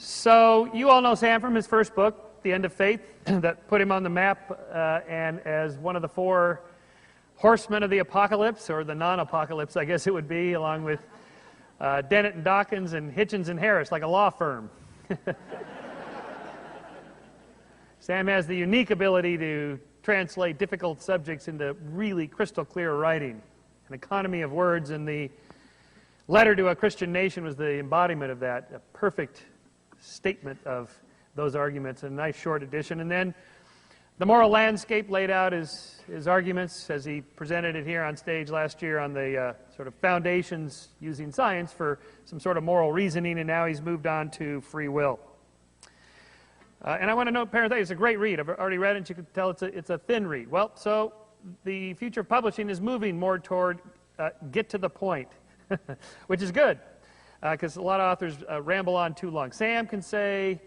So you all know Sam from his first book, The End of Faith, that put him on the map and as one of the four horsemen of the apocalypse, or the non-apocalypse, I guess it would be, along with Dennett and Dawkins and Hitchens and Harris, like a law firm. Sam has the unique ability to translate difficult subjects into really crystal clear writing. An economy of words, and the letter to a Christian nation was the embodiment of that, a perfect statement of those arguments, a nice short edition. And then the moral landscape laid out his arguments as he presented it here on stage last year on the sort of foundations using science for some sort of moral reasoning, and now he's moved on to free will. And I want to note, parenthetically, it's a great read. I've already read it, and you can tell it's a thin read. Well, so the future of publishing is moving more toward get to the point, which is good, because a lot of authors ramble on too long. Sam can say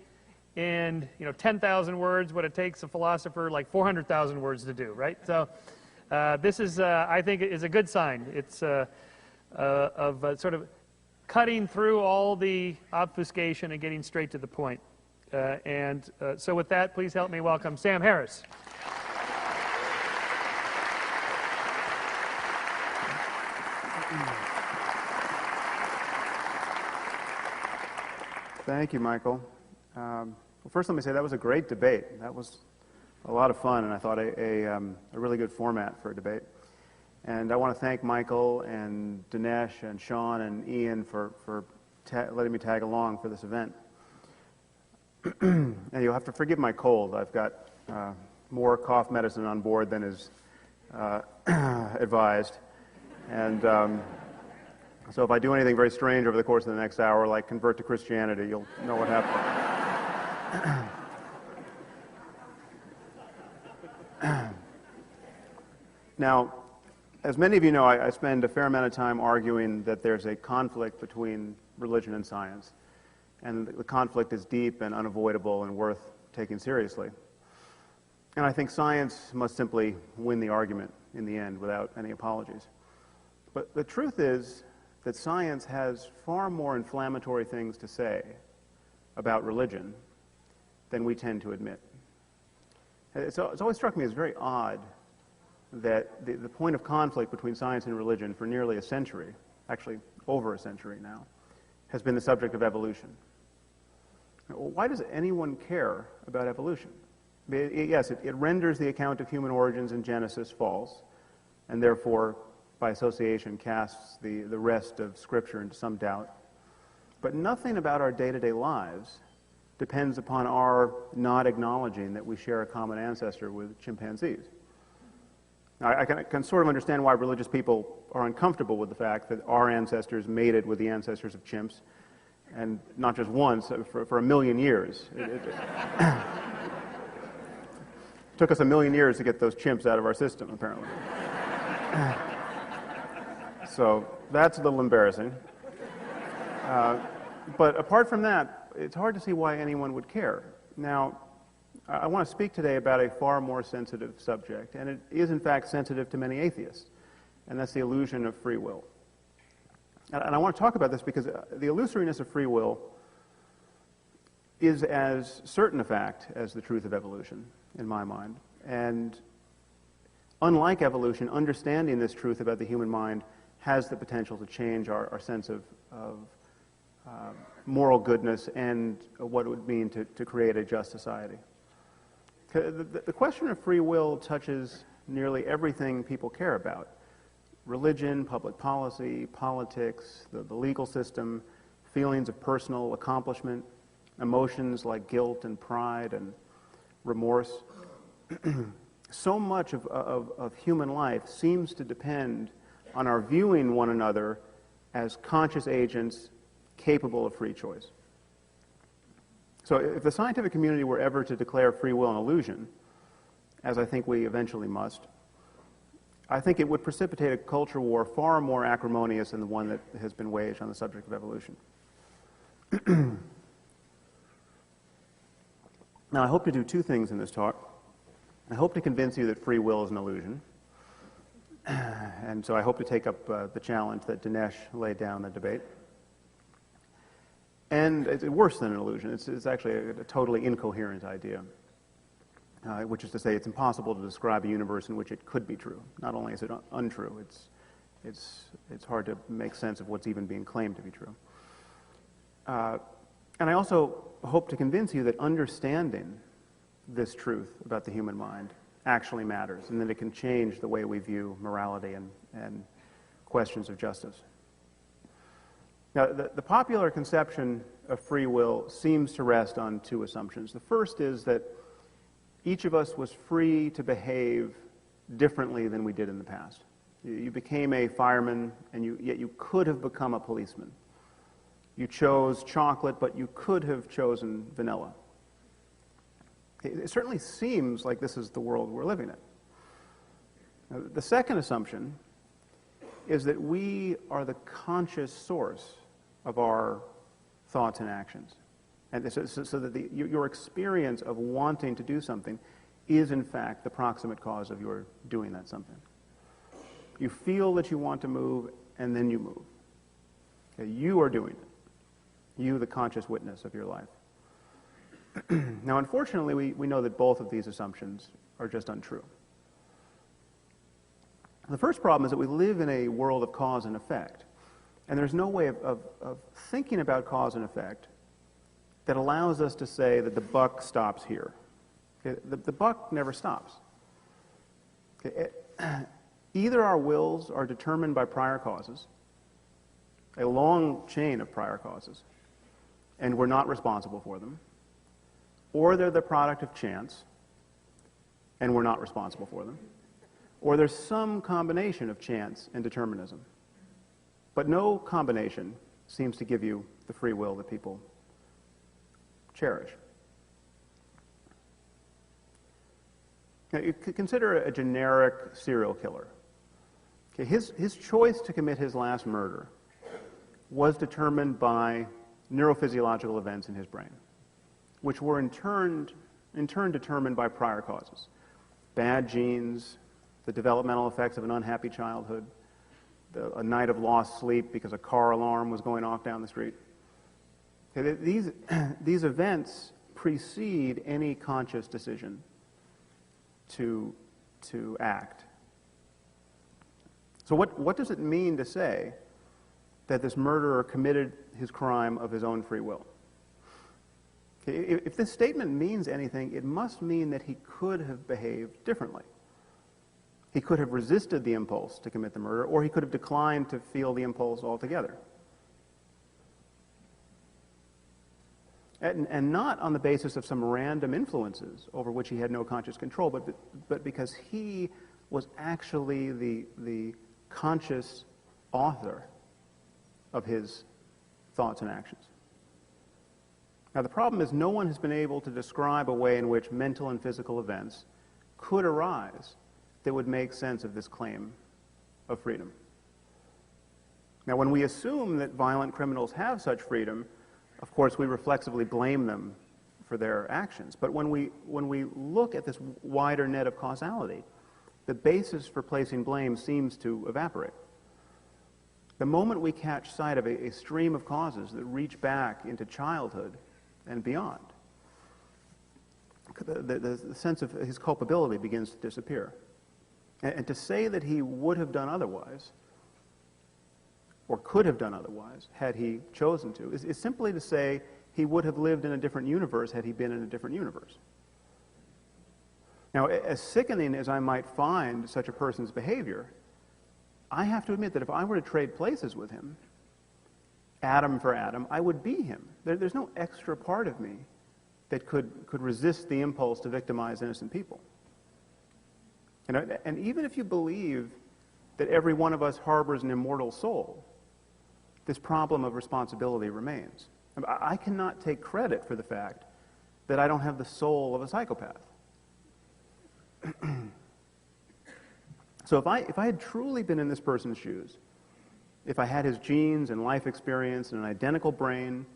in 10,000 words what it takes a philosopher like 400,000 words to do, right? So this is, I think, is a good sign. It's of sort of cutting through all the obfuscation and getting straight to the point. So with that, please help me welcome Sam Harris. Thank you, Michael. Well, first let me say that was a great debate. That was a lot of fun, and I thought a really good format for a debate. And I want to thank Michael and Dinesh and Sean and Ian for letting me tag along for this event. And you'll have to forgive my cold. I've got more cough medicine on board than is advised. And so if I do anything very strange over the course of the next hour, like convert to Christianity, you'll know what happened. Now, as many of you know, I spend a fair amount of time arguing that there's a conflict between religion and science. And the conflict is deep and unavoidable and worth taking seriously. And I think science must simply win the argument in the end without any apologies. But the truth is that science has far more inflammatory things to say about religion than we tend to admit. It's always struck me as very odd that the point of conflict between science and religion for nearly a century, actually over a century now, has been the subject of evolution. Why does anyone care about evolution? Yes, it renders the account of human origins in Genesis false, and therefore, by association, casts the rest of Scripture into some doubt. But nothing about our day-to-day lives depends upon our not acknowledging that we share a common ancestor with chimpanzees. Now, I can sort of understand why religious people are uncomfortable with the fact that our ancestors mated with the ancestors of chimps, and not just once, for a million years. It took us a million years to get those chimps out of our system, apparently. So that's a little embarrassing. But apart from that, it's hard to see why anyone would care. Now, I want to speak today about a far more sensitive subject, and it is in fact sensitive to many atheists, and that's the illusion of free will. And I want to talk about this because the illusoriness of free will is as certain a fact as the truth of evolution, in my mind. And unlike evolution, understanding this truth about the human mind has the potential to change our sense of moral goodness and what it would mean to create a just society. The question of free will touches nearly everything people care about. Religion, public policy, politics, the legal system, feelings of personal accomplishment, emotions like guilt and pride and remorse. So much of human life seems to depend on our viewing one another as conscious agents capable of free choice. So if the scientific community were ever to declare free will an illusion, as I think we eventually must, I think it would precipitate a culture war far more acrimonious than the one that has been waged on the subject of evolution. Now, I hope to do two things in this talk. I hope to convince you that free will is an illusion. And so I hope to take up the challenge that Dinesh laid down in the debate. And it's worse than an illusion. It's actually a totally incoherent idea, which is to say it's impossible to describe a universe in which it could be true. Not only is it untrue, it's hard to make sense of what's even being claimed to be true. And I also hope to convince you that understanding this truth about the human mind actually matters, and that it can change the way we view morality and questions of justice. Now, the popular conception of free will seems to rest on two assumptions. The first is that each of us was free to behave differently than we did in the past. You became a fireman, and yet you could have become a policeman. You chose chocolate, but you could have chosen vanilla. It certainly seems like this is the world we're living in. Now, the second assumption is that we are the conscious source of our thoughts and actions. And so that your experience of wanting to do something is, in fact, the proximate cause of your doing that something. You feel that you want to move, and then you move. Okay, you are doing it. You, the conscious witness of your life. Now, unfortunately, we know that both of these assumptions are just untrue. The first problem is that we live in a world of cause and effect, and there's no way of thinking about cause and effect that allows us to say that the buck stops here. Okay, the buck never stops. Okay, either our wills are determined by prior causes, a long chain of prior causes, and we're not responsible for them, or they're the product of chance, and we're not responsible for them, or there's some combination of chance and determinism. But no combination seems to give you the free will that people cherish. Now, you could consider a generic serial killer. Okay, his choice to commit his last murder was determined by neurophysiological events in his brain, which were in turn determined by prior causes. Bad genes, the developmental effects of an unhappy childhood, a night of lost sleep because a car alarm was going off down the street. Okay, these events precede any conscious decision to act. So what does it mean to say that this murderer committed his crime of his own free will? Okay, if this statement means anything, it must mean that he could have behaved differently. He could have resisted the impulse to commit the murder, or he could have declined to feel the impulse altogether. And not on the basis of some random influences over which he had no conscious control, but because he was actually the conscious author of his thoughts and actions. Now, the problem is no one has been able to describe a way in which mental and physical events could arise that would make sense of this claim of freedom. Now, when we assume that violent criminals have such freedom, of course, we reflexively blame them for their actions. But when we look at this wider net of causality, the basis for placing blame seems to evaporate. The moment we catch sight of a stream of causes that reach back into childhood and beyond, the sense of his culpability begins to disappear. And to say that he would have done otherwise, or could have done otherwise, had he chosen to, is simply to say he would have lived in a different universe had he been in a different universe. Now, as sickening as I might find such a person's behavior, I have to admit that if I were to trade places with him, atom for atom, I would be him. There's no extra part of me that could resist the impulse to victimize innocent people. And even if you believe that every one of us harbors an immortal soul, this problem of responsibility remains. I cannot take credit for the fact that I don't have the soul of a psychopath. So if I had truly been in this person's shoes, if I had his genes and life experience and an identical brain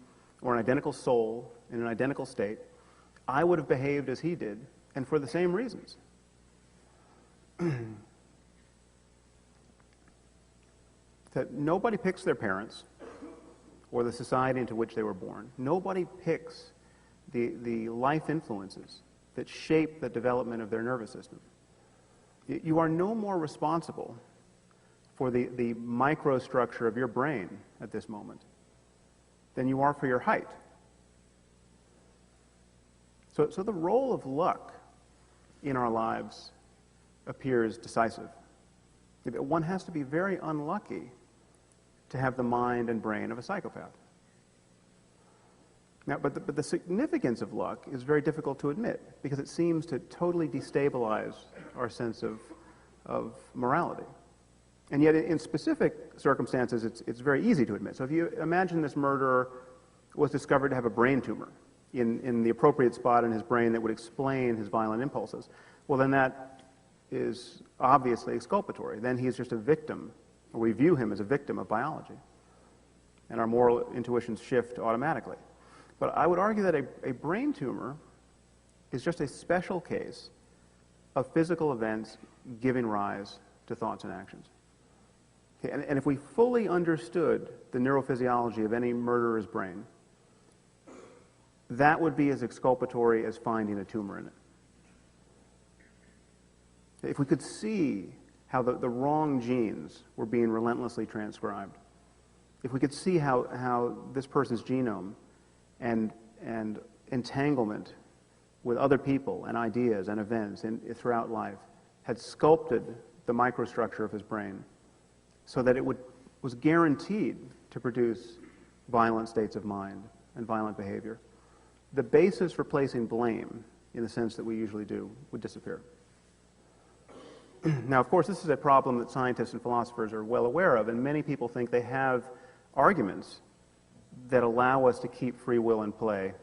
or an identical soul in an identical state, I would have behaved as he did, and for the same reasons. That nobody picks their parents or the society into which they were born. Nobody picks the life influences that shape the development of their nervous system. You are no more responsible for the microstructure of your brain at this moment than you are for your height. So the role of luck in our lives appears decisive. One has to be very unlucky to have the mind and brain of a psychopath. Now, but the significance of luck is very difficult to admit because it seems to totally destabilize our sense of morality. And yet, in specific circumstances, it's very easy to admit. So if you imagine this murderer was discovered to have a brain tumor in the appropriate spot in his brain that would explain his violent impulses, well, then that is obviously exculpatory. Then he is just a victim, or we view him as a victim of biology. And our moral intuitions shift automatically. But I would argue that a brain tumor is just a special case of physical events giving rise to thoughts and actions. Okay, and if we fully understood the neurophysiology of any murderer's brain, that would be as exculpatory as finding a tumor in it. If we could see how the wrong genes were being relentlessly transcribed, if we could see how this person's genome and entanglement with other people and ideas and events throughout life had sculpted the microstructure of his brain so that it was guaranteed to produce violent states of mind and violent behavior, the basis for placing blame, in the sense that we usually do, would disappear. Now, of course, this is a problem that scientists and philosophers are well aware of, and many people think they have arguments that allow us to keep free will in play,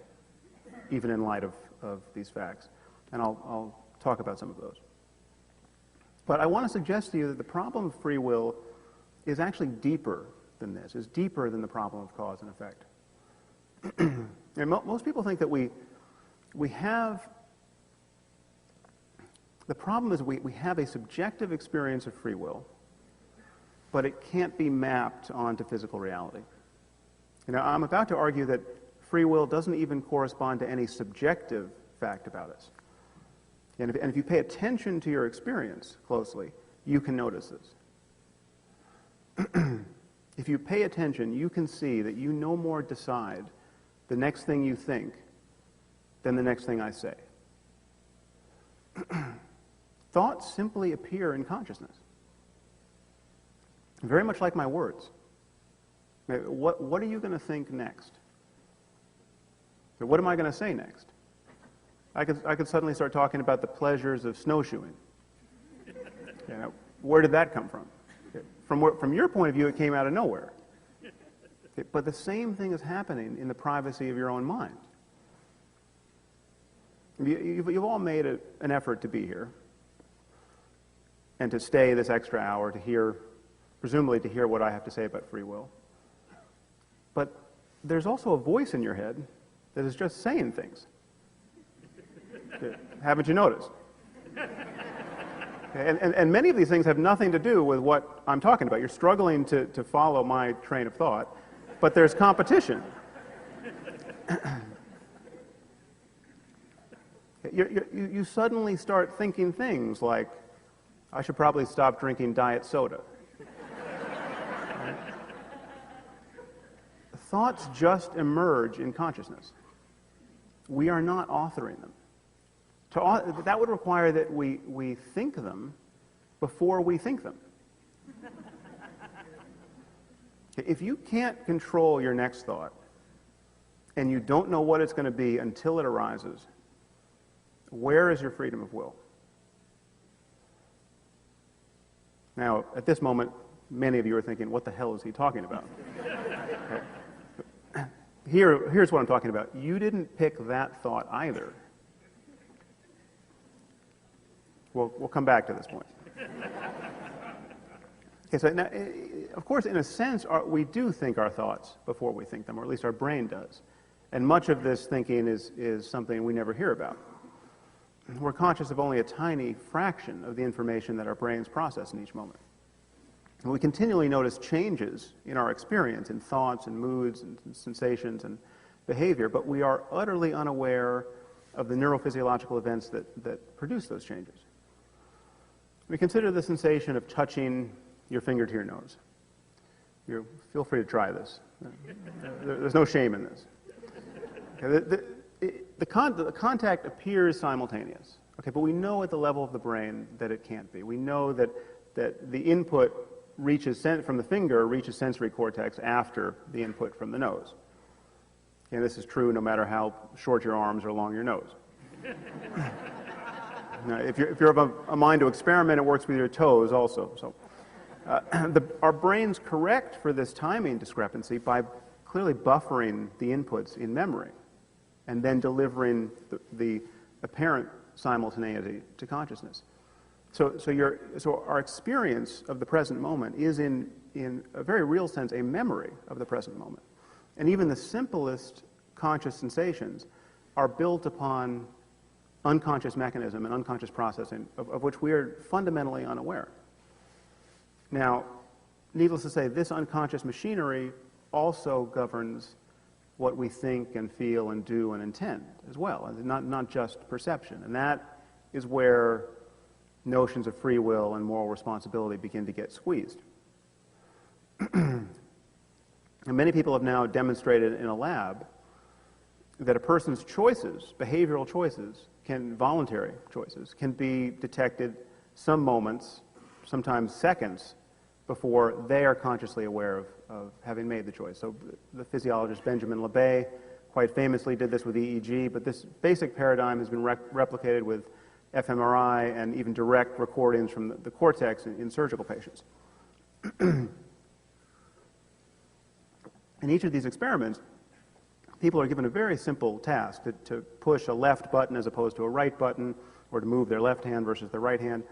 even in light of these facts. And I'll talk about some of those. But I want to suggest to you that the problem of free will is actually deeper than this, is deeper than the problem of cause and effect. And most people think that we have, the problem is we have a subjective experience of free will, but it can't be mapped onto physical reality. You know, I'm about to argue that free will doesn't even correspond to any subjective fact about us. And if you pay attention to your experience closely, you can notice this. If you pay attention, you can see that you no more decide the next thing you think than the next thing I say. Thoughts simply appear in consciousness, very much like my words. What are you going to think next? What am I going to say next? I could suddenly start talking about the pleasures of snowshoeing. You know, where did that come from? From your point of view, it came out of nowhere. But the same thing is happening in the privacy of your own mind. You've all made an effort to be here and to stay this extra hour to hear, presumably to hear what I have to say about free will. But there's also a voice in your head that is just saying things. Haven't you noticed? And many of these things have nothing to do with what I'm talking about. You're struggling to follow my train of thought, but there's competition. You suddenly start thinking things like, I should probably stop drinking diet soda. Thoughts just emerge in consciousness. We are not authoring them. That would require that we think them before we think them. If you can't control your next thought, and you don't know what it's going to be until it arises, where is your freedom of will? Now, at this moment, many of you are thinking, what the hell is he talking about? Okay. Here's what I'm talking about. You didn't pick that thought either. We'll come back to this point. Okay, so now, of course, in a sense, we do think our thoughts before we think them, or at least our brain does. And much of this thinking is something we never hear about. We're conscious of only a tiny fraction of the information that our brains process in each moment. And we continually notice changes in our experience, in thoughts and moods and sensations and behavior, but we are utterly unaware of the neurophysiological events that produce those changes. We consider the sensation of touching your finger to your nose. Feel free to try this. There's no shame in this. Okay, the contact appears simultaneous, okay, but we know at the level of the brain that it can't be. We know that the input from the finger reaches sensory cortex after the input from the nose. And this is true no matter how short your arms or long your nose. Now, if you're of a mind to experiment, it works with your toes also. So, our brains correct for this timing discrepancy by clearly buffering the inputs in memory and then delivering the apparent simultaneity to consciousness. So our experience of the present moment is in a very real sense a memory of the present moment. And even the simplest conscious sensations are built upon unconscious mechanism and unconscious processing of which we are fundamentally unaware. Now, needless to say, this unconscious machinery also governs what we think and feel and do and intend as well, and not just perception. And that is where notions of free will and moral responsibility begin to get squeezed. And many people have now demonstrated in a lab that a person's choices, behavioral choices, voluntary choices, can be detected some moments, sometimes seconds, before they are consciously aware of having made the choice. So the physiologist Benjamin Libet quite famously did this with EEG, but this basic paradigm has been replicated with fMRI and even direct recordings from the cortex in surgical patients. In each of these experiments, people are given a very simple task to push a left button as opposed to a right button, or to move their left hand versus their right hand.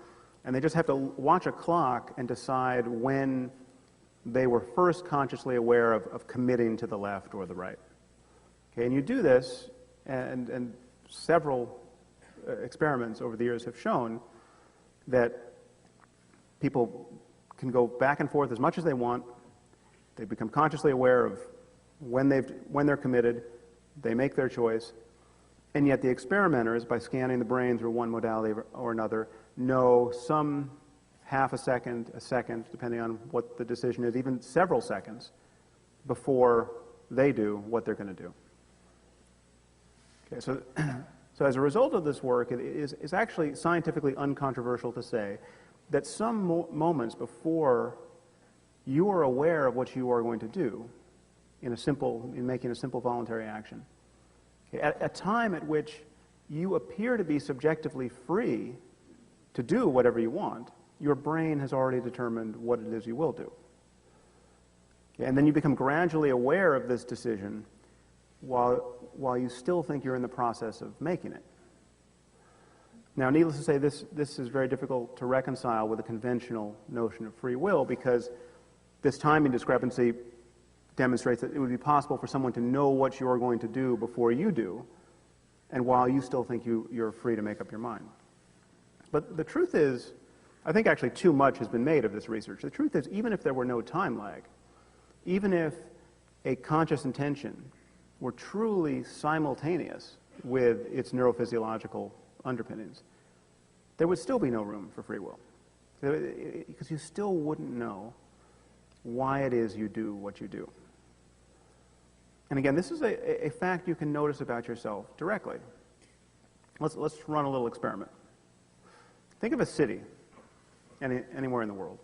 And they just have to watch a clock and decide when they were first consciously aware of committing to the left or the right. Okay, and you do this, and several experiments over the years have shown that people can go back and forth as much as they want. They become consciously aware of when they're committed, they make their choice, and yet the experimenters, by scanning the brain through one modality or another, know some half a second, depending on what the decision is, even several seconds before they do what they're going to do. Okay, so as a result of this work, it is actually scientifically uncontroversial to say that some moments before you are aware of what you are going to do in making a simple voluntary action, okay, at a time at which you appear to be subjectively free to do whatever you want, your brain has already determined what it is you will do. Okay, and then you become gradually aware of this decision while you still think you're in the process of making it. Now, needless to say, this is very difficult to reconcile with the conventional notion of free will, because this timing discrepancy demonstrates that it would be possible for someone to know what you're going to do before you do, and while you still think you're free to make up your mind. But the truth is, I think actually too much has been made of this research. The truth is, even if there were no time lag, even if a conscious intention were truly simultaneous with its neurophysiological underpinnings, there would still be no room for free will. Because you still wouldn't know why it is you do what you do. And again, this is a fact you can notice about yourself directly. Let's run a little experiment. Think of a city, anywhere in the world.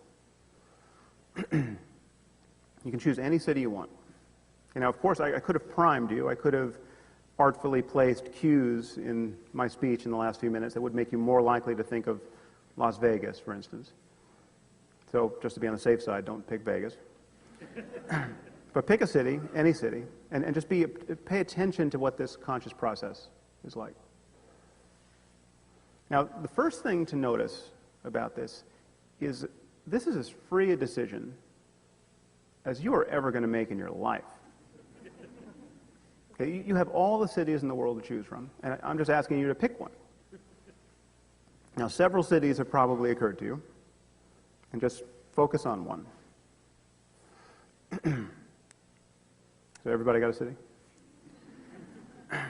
You can choose any city you want. You know, of course, I could have primed you. I could have artfully placed cues in my speech in the last few minutes that would make you more likely to think of Las Vegas, for instance. So just to be on the safe side, don't pick Vegas. But pick a city, any city, and just pay attention to what this conscious process is like. Now, the first thing to notice about this is as free a decision as you are ever going to make in your life. Okay, you have all the cities in the world to choose from, and I'm just asking you to pick one. Now, several cities have probably occurred to you, and just focus on one. So everybody got a city? All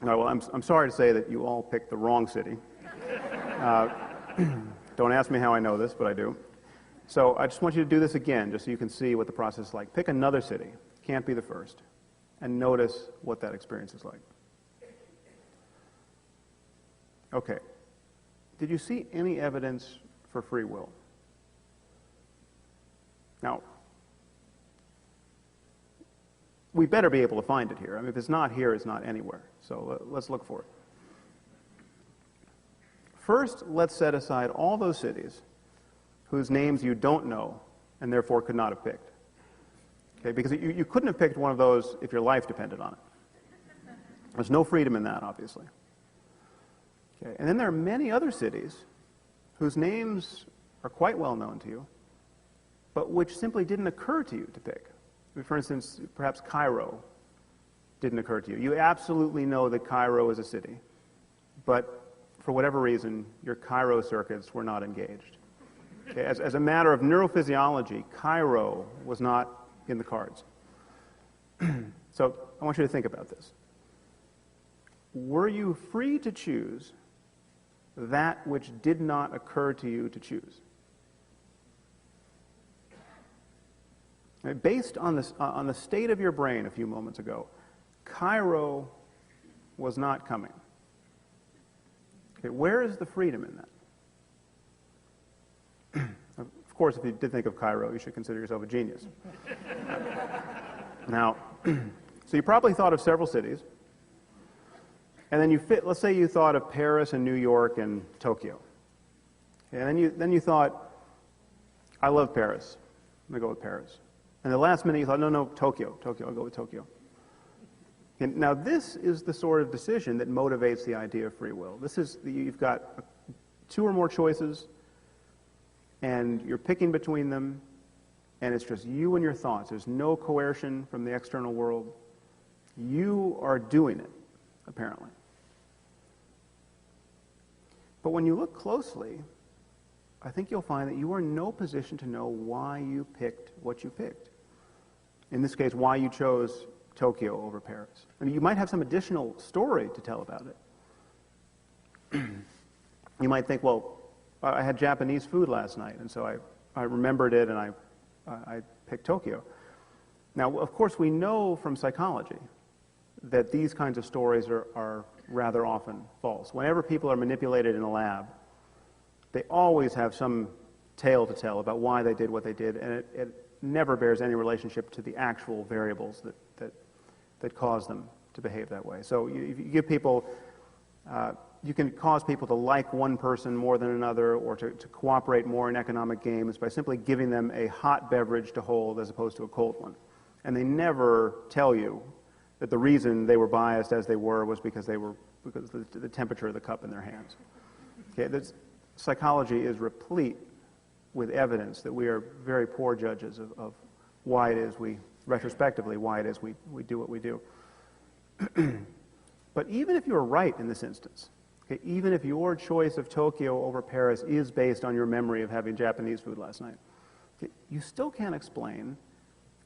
right, well, I'm sorry to say that you all picked the wrong city. Don't ask me how I know this, but I do. So I just want you to do this again, just so you can see what the process is like. Pick another city, can't be the first, and notice what that experience is like. Okay. Did you see any evidence for free will? Now, we better be able to find it here. I mean, if it's not here, it's not anywhere. So let's look for it. First, let's set aside all those cities whose names you don't know and therefore could not have picked. Okay, because you couldn't have picked one of those if your life depended on it. There's no freedom in that, obviously. Okay, and then there are many other cities whose names are quite well known to you, but which simply didn't occur to you to pick. For instance, perhaps Cairo didn't occur to you. You absolutely know that Cairo is a city, but for whatever reason, your Cairo circuits were not engaged. Okay, as a matter of neurophysiology, Cairo was not in the cards. So I want you to think about this. Were you free to choose that which did not occur to you to choose? Based on the state of your brain a few moments ago, Cairo was not coming. Okay, where is the freedom in that? Of course, if you did think of Cairo, you should consider yourself a genius. Now, so you probably thought of several cities, and then let's say you thought of Paris and New York and Tokyo. Okay, and then you thought, I love Paris. I'm going to go with Paris. And the last minute you thought, no, Tokyo, I'll go with Tokyo. And now this is the sort of decision that motivates the idea of free will. You've got two or more choices, and you're picking between them, and it's just you and your thoughts. There's no coercion from the external world. You are doing it, apparently. But when you look closely, I think you'll find that you are in no position to know why you picked what you picked. In this case, why you chose Tokyo over Paris. I mean, you might have some additional story to tell about it. You might think, well, I had Japanese food last night, and so I remembered it, and I picked Tokyo. Now, of course, we know from psychology that these kinds of stories are rather often false. Whenever people are manipulated in a lab, they always have some tale to tell about why they did what they did, and it never bears any relationship to the actual variables that cause them to behave that way. So you give people, you can cause people to like one person more than another, or to cooperate more in economic games by simply giving them a hot beverage to hold as opposed to a cold one. And they never tell you that the reason they were biased as they were was because the temperature of the cup in their hands. Okay, psychology is replete with evidence that we are very poor judges of why it is retrospectively, why it is we do what we do. But even if you're right in this instance, okay, even if your choice of Tokyo over Paris is based on your memory of having Japanese food last night, okay, you still can't explain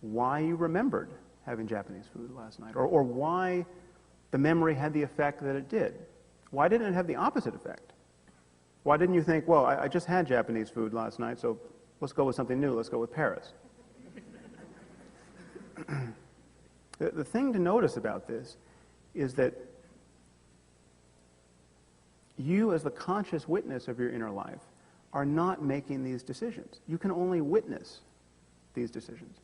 why you remembered having Japanese food last night, or why the memory had the effect that it did. Why didn't it have the opposite effect? Why didn't you think, well, I just had Japanese food last night, so let's go with something new, let's go with Paris? The thing to notice about this is that you, as the conscious witness of your inner life, are not making these decisions. You can only witness these decisions.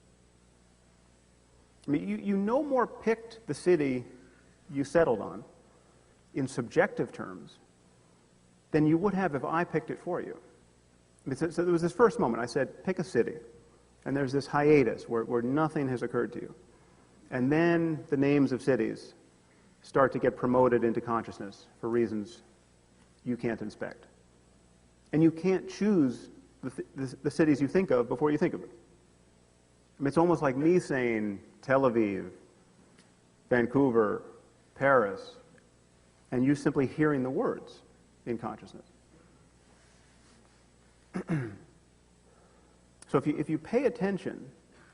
I mean, you no more picked the city you settled on in subjective terms than you would have if I picked it for you. I mean, so there was this first moment. I said, pick a city. And there's this hiatus where nothing has occurred to you. And then the names of cities start to get promoted into consciousness for reasons you can't inspect. And you can't choose the cities you think of before you think of it. I mean, it's almost like me saying Tel Aviv, Vancouver, Paris, and you simply hearing the words in consciousness. So if you pay attention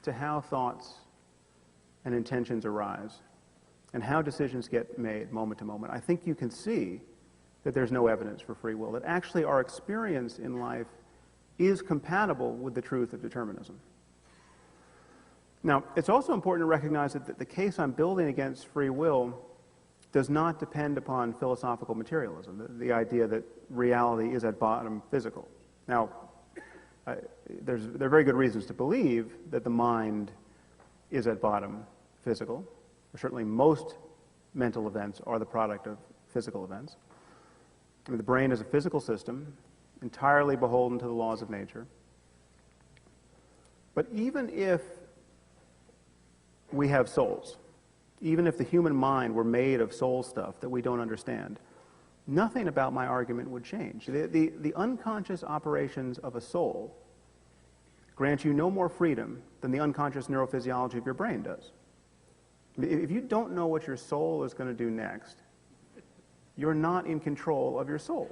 to how thoughts and intentions arise, and how decisions get made moment to moment, I think you can see that there's no evidence for free will, that actually our experience in life is compatible with the truth of determinism. Now, it's also important to recognize that the case I'm building against free will does not depend upon philosophical materialism, the idea that reality is at bottom physical. Now, there are very good reasons to believe that the mind is at bottom physical. Certainly most mental events are the product of physical events. I mean, the brain is a physical system, entirely beholden to the laws of nature. But even if we have souls, even if the human mind were made of soul stuff that we don't understand, nothing about my argument would change. The unconscious operations of a soul grant you no more freedom than the unconscious neurophysiology of your brain does. If you don't know what your soul is going to do next, you're not in control of your soul.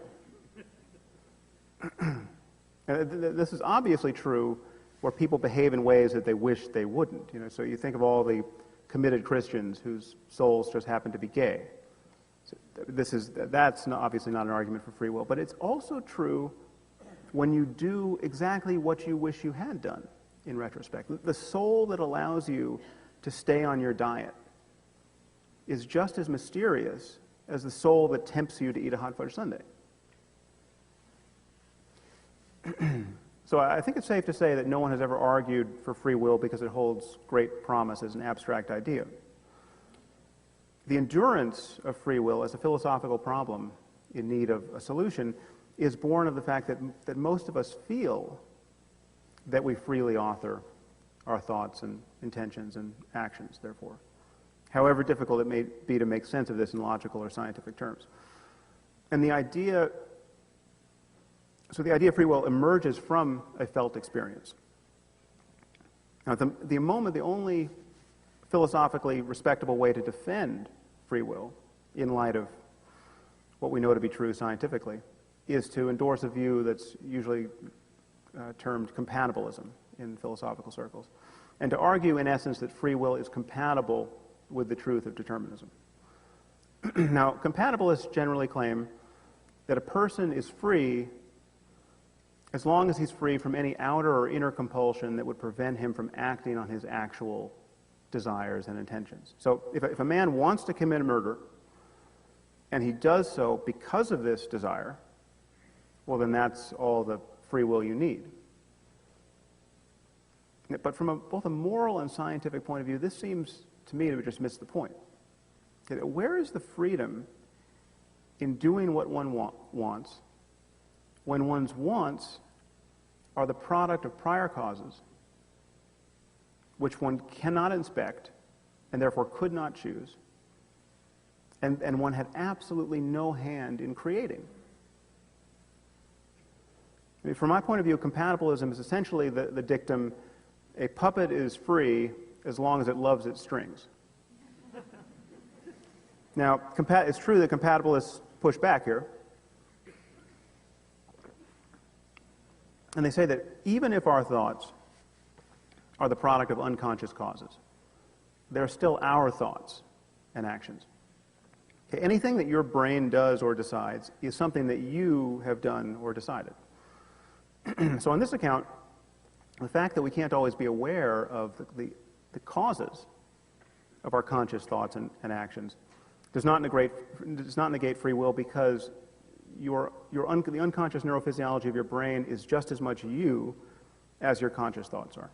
This is obviously true where people behave in ways that they wish they wouldn't. So you think of all the committed Christians whose souls just happen to be gay. So that's obviously not an argument for free will, but it's also true when you do exactly what you wish you had done in retrospect. The soul that allows you to stay on your diet is just as mysterious as the soul that tempts you to eat a hot fudge sundae. So I think it's safe to say that no one has ever argued for free will because it holds great promise as an abstract idea. The endurance of free will as a philosophical problem in need of a solution is born of the fact that most of us feel that we freely author our thoughts and intentions and actions, therefore, however difficult it may be to make sense of this in logical or scientific terms. And the idea of free will emerges from a felt experience. Now, at the moment, the only philosophically respectable way to defend free will in light of what we know to be true scientifically is to endorse a view that's usually termed compatibilism in philosophical circles, and to argue, in essence, that free will is compatible with the truth of determinism. Now, compatibilists generally claim that a person is free as long as he's free from any outer or inner compulsion that would prevent him from acting on his actual desires and intentions. So if a man wants to commit a murder, and he does so because of this desire, well, then that's all the free will you need. But from both a moral and scientific point of view, this seems to me to just miss the point. Where is the freedom in doing what one wants when one's wants are the product of prior causes which one cannot inspect and therefore could not choose, and one had absolutely no hand in creating? I mean, from my point of view, compatibilism is essentially the dictum, a puppet is free as long as it loves its strings. Now, it's true that compatibilists push back here. And they say that even if our thoughts are the product of unconscious causes, they're still our thoughts and actions. Okay, anything that your brain does or decides is something that you have done or decided. So on this account, the fact that we can't always be aware of the causes of our conscious thoughts and actions does not negate free will, because the unconscious neurophysiology of your brain is just as much you as your conscious thoughts are.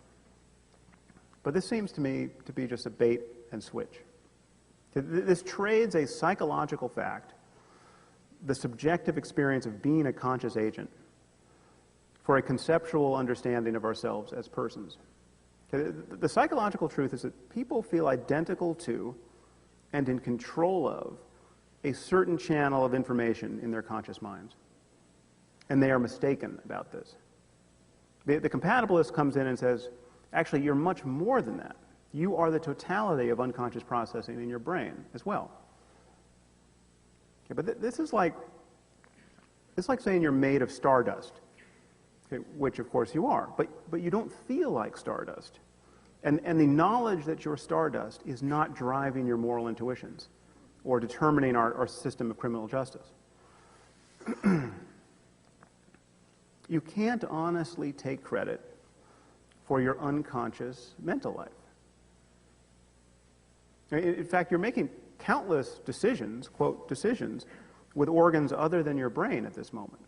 But this seems to me to be just a bait and switch. This trades a psychological fact, the subjective experience of being a conscious agent, for a conceptual understanding of ourselves as persons. The psychological truth is that people feel identical to and in control of a certain channel of information in their conscious minds. And they are mistaken about this. The compatibilist comes in and says, actually, you're much more than that. You are the totality of unconscious processing in your brain as well. Okay, but this is like saying you're made of stardust, okay, which of course you are, but you don't feel like stardust. And the knowledge that you're stardust is not driving your moral intuitions or determining our system of criminal justice. You can't honestly take credit for your unconscious mental life. In fact, you're making countless decisions, quote, decisions, with organs other than your brain at this moment.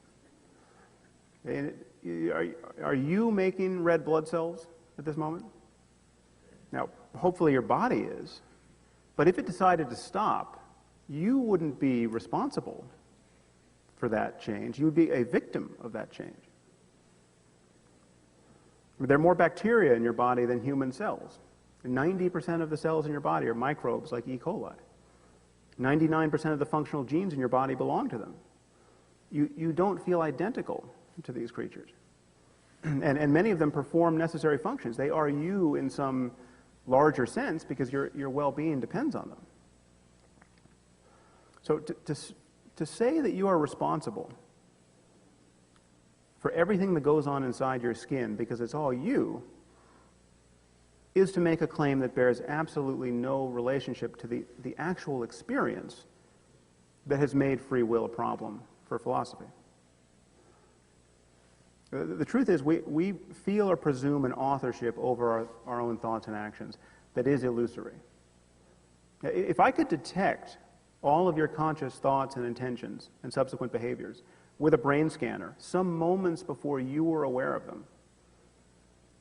Are you making red blood cells at this moment? Now, hopefully your body is, but if it decided to stop, you wouldn't be responsible for that change. You would be a victim of that change. There are more bacteria in your body than human cells. 90% of the cells in your body are microbes like E. coli. 99% of the functional genes in your body belong to them. You don't feel identical to these creatures. And many of them perform necessary functions. They are you in some larger sense because your well-being depends on them. So to say that you are responsible for everything that goes on inside your skin because it's all you is to make a claim that bears absolutely no relationship to the actual experience that has made free will a problem for philosophy. The truth is we feel or presume an authorship over our own thoughts and actions that is illusory. If I could detect all of your conscious thoughts and intentions and subsequent behaviors with a brain scanner some moments before you were aware of them,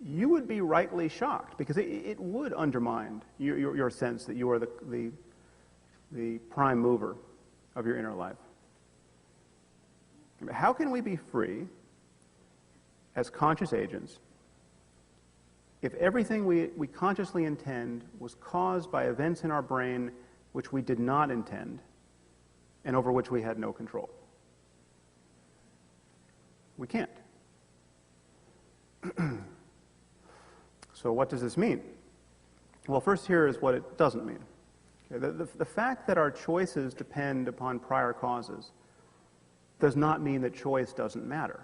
you would be rightly shocked because it would undermine your sense that you are the prime mover of your inner life. How can we be free as conscious agents if everything we consciously intend was caused by events in our brain which we did not intend and over which we had no control? We can't. So what does this mean? Well, first here is what it doesn't mean. Okay, the fact that our choices depend upon prior causes does not mean that choice doesn't matter.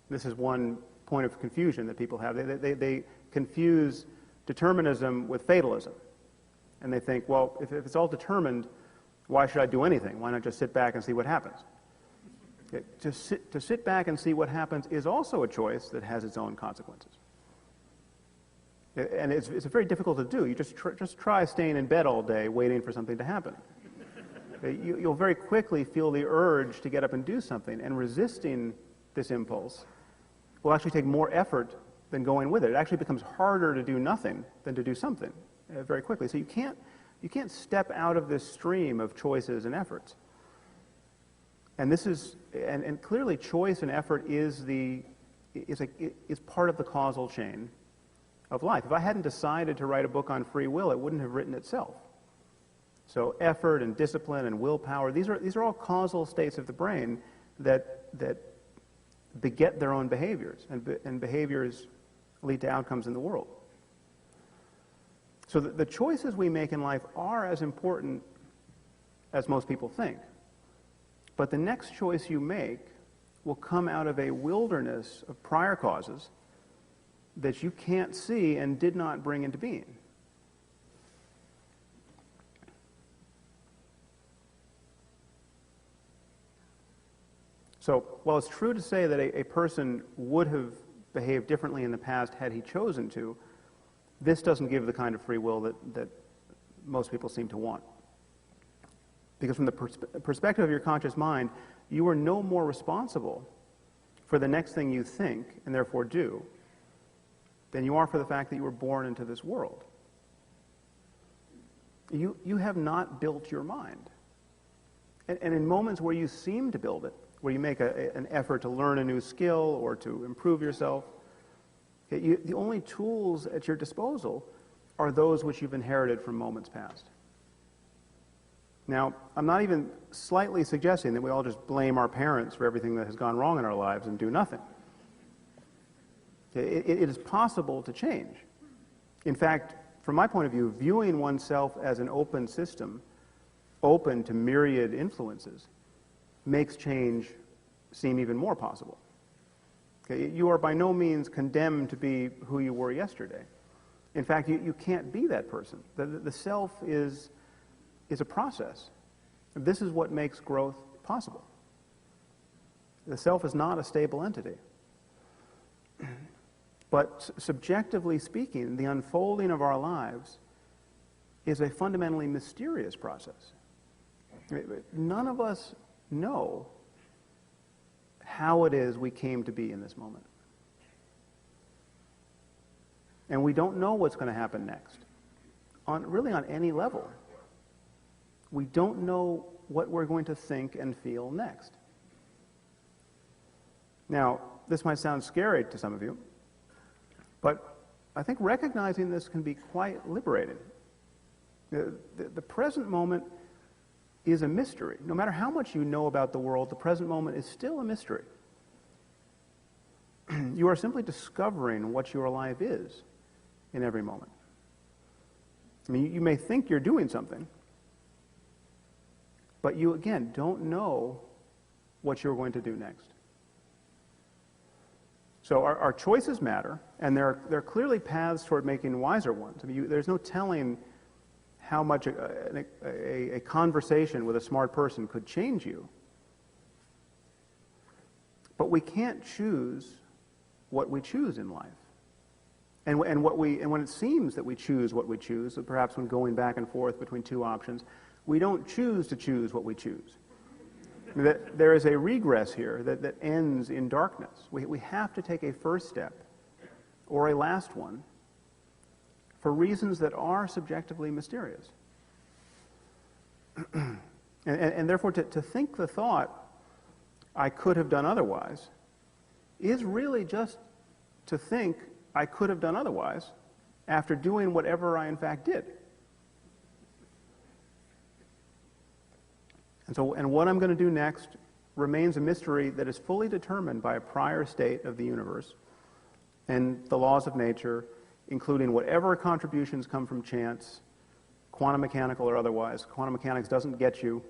This is one point of confusion that people have. They confuse determinism with fatalism. And they think, well, if it's all determined, why should I do anything? Why not just sit back and see what happens? Okay, to sit back and see what happens is also a choice that has its own consequences. And it's very difficult to do. You just try staying in bed all day waiting for something to happen. You'll very quickly feel the urge to get up and do something, and resisting this impulse will actually take more effort than going with it. It actually becomes harder to do nothing than to do something very quickly. So you can't step out of this stream of choices and efforts. And this is and clearly choice and effort is part of the causal chain of life. If I hadn't decided to write a book on free will, it wouldn't have written itself. So effort and discipline and willpower, these are all causal states of the brain that beget their own behaviors, and behaviors lead to outcomes in the world. So the choices we make in life are as important as most people think. But the next choice you make will come out of a wilderness of prior causes that you can't see and did not bring into being. So, while it's true to say that a person would have behaved differently in the past had he chosen to, this doesn't give the kind of free will that most people seem to want. Because from the perspective of your conscious mind, you are no more responsible for the next thing you think and therefore do than you are for the fact that you were born into this world. You have not built your mind. And in moments where you seem to build it, where you make an effort to learn a new skill or to improve yourself, the only tools at your disposal are those which you've inherited from moments past. Now, I'm not even slightly suggesting that we all just blame our parents for everything that has gone wrong in our lives and do nothing. It is possible to change. In fact, from my point of view, viewing oneself as an open system, open to myriad influences, makes change seem even more possible. Okay, you are by no means condemned to be who you were yesterday. In fact, you can't be that person. The self is a process. This is what makes growth possible. The self is not a stable entity. But subjectively speaking, the unfolding of our lives is a fundamentally mysterious process. None of us know how it is we came to be in this moment. And we don't know what's going to happen next, really on any level. We don't know what we're going to think and feel next. Now, this might sound scary to some of you, but I think recognizing this can be quite liberating. The present moment is a mystery. No matter how much you know about the world, the present moment is still a mystery. You are simply discovering what your life is in every moment. I mean, you may think you're doing something, but you, again, don't know what you're going to do next. So our choices matter, and there are clearly paths toward making wiser ones. I mean, there's no telling how much a conversation with a smart person could change you. But we can't choose what we choose in life. And when it seems that we choose what we choose, so perhaps when going back and forth between two options, we don't choose to choose what we choose. There is a regress here that ends in darkness. We have to take a first step, or a last one, for reasons that are subjectively mysterious. and therefore, to think the thought, I could have done otherwise, is really just to think I could have done otherwise after doing whatever I in fact did. And what I'm going to do next remains a mystery that is fully determined by a prior state of the universe and the laws of nature, including whatever contributions come from chance, quantum mechanical or otherwise. Quantum mechanics doesn't get you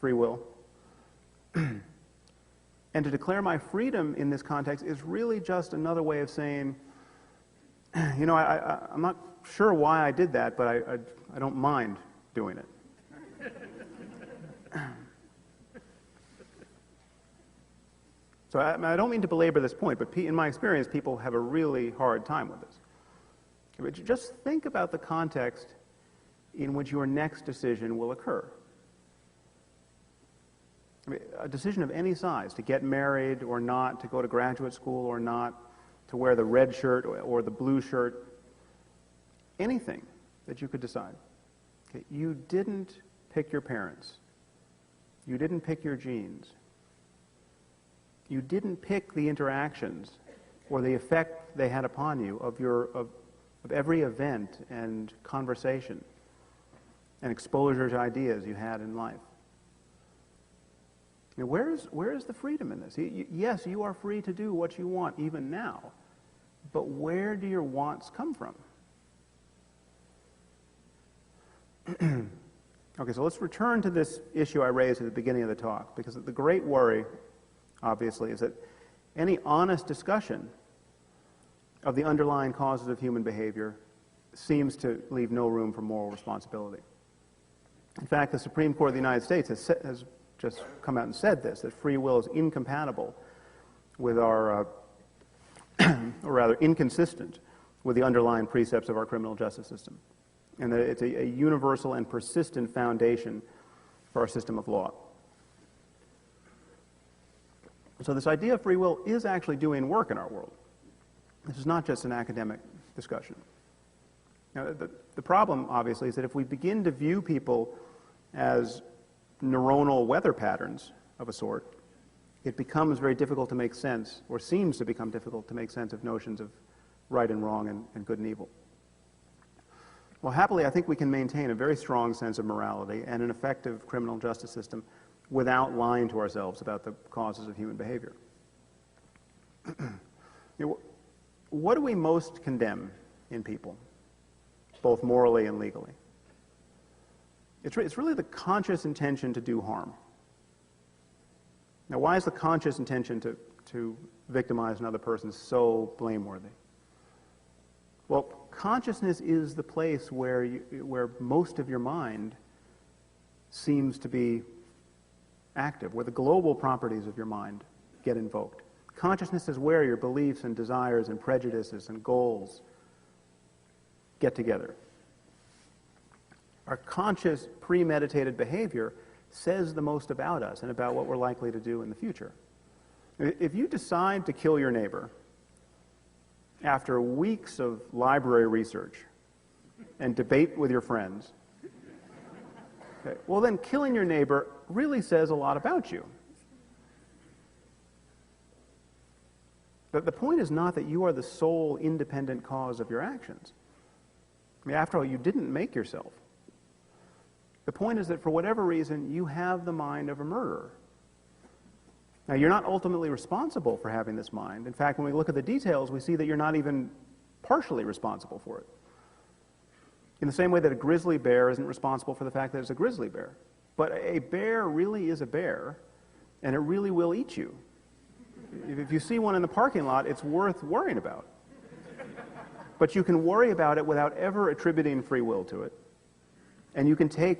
free will. And to declare my freedom in this context is really just another way of saying, you know, I'm not sure why I did that, but I don't mind doing it. So I don't mean to belabor this point, but in my experience, people have a really hard time with this. But just think about the context in which your next decision will occur. I mean, a decision of any size, to get married or not, to go to graduate school or not, to wear the red shirt or the blue shirt, anything that you could decide. Okay, you didn't pick your parents. You didn't pick your genes. You didn't pick the interactions or the effect they had upon you of every event and conversation and exposure to ideas you had in life. You know, where is the freedom in this? Yes, you are free to do what you want even now, but where do your wants come from? Okay, so let's return to this issue I raised at the beginning of the talk, because the great worry, obviously, is that any honest discussion of the underlying causes of human behavior seems to leave no room for moral responsibility. In fact, the Supreme Court of the United States has just come out and said this, that free will is incompatible with our, or rather inconsistent with the underlying precepts of our criminal justice system, and that it's a universal and persistent foundation for our system of law. So this idea of free will is actually doing work in our world. This is not just an academic discussion. Now, the problem, obviously, is that if we begin to view people as neuronal weather patterns of a sort, it becomes very difficult to make sense, or seems to become difficult to make sense of notions of right and wrong and good and evil. Well, happily, I think we can maintain a very strong sense of morality and an effective criminal justice system without lying to ourselves about the causes of human behavior. You know, what do we most condemn in people, both morally and legally? It's really the conscious intention to do harm. Now, why is the conscious intention to victimize another person so blameworthy? Well, consciousness is the place where most of your mind seems to be active, where the global properties of your mind get invoked. Consciousness is where your beliefs and desires and prejudices and goals get together. Our conscious, premeditated behavior says the most about us and about what we're likely to do in the future. If you decide to kill your neighbor after weeks of library research and debate with your friends, okay, well then killing your neighbor really says a lot about you. But the point is not that you are the sole independent cause of your actions. I mean, after all, you didn't make yourself. The point is that for whatever reason, you have the mind of a murderer. Now, you're not ultimately responsible for having this mind. In fact, when we look at the details, we see that you're not even partially responsible for it. In the same way that a grizzly bear isn't responsible for the fact that it's a grizzly bear. But a bear really is a bear, and it really will eat you. If you see one in the parking lot, it's worth worrying about. But you can worry about it without ever attributing free will to it. And you can take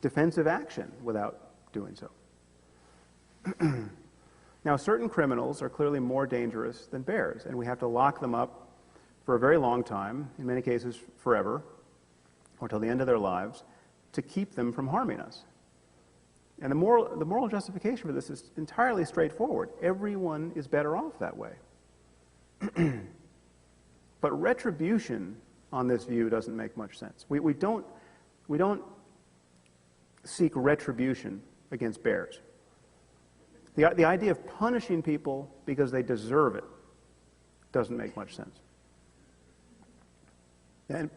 defensive action without doing so. Now, certain criminals are clearly more dangerous than bears, and we have to lock them up for a very long time, in many cases forever, or till the end of their lives, to keep them from harming us. And the moral justification for this is entirely straightforward. Everyone is better off that way. But retribution on this view doesn't make much sense. We don't seek retribution against bears. The idea of punishing people because they deserve it doesn't make much sense.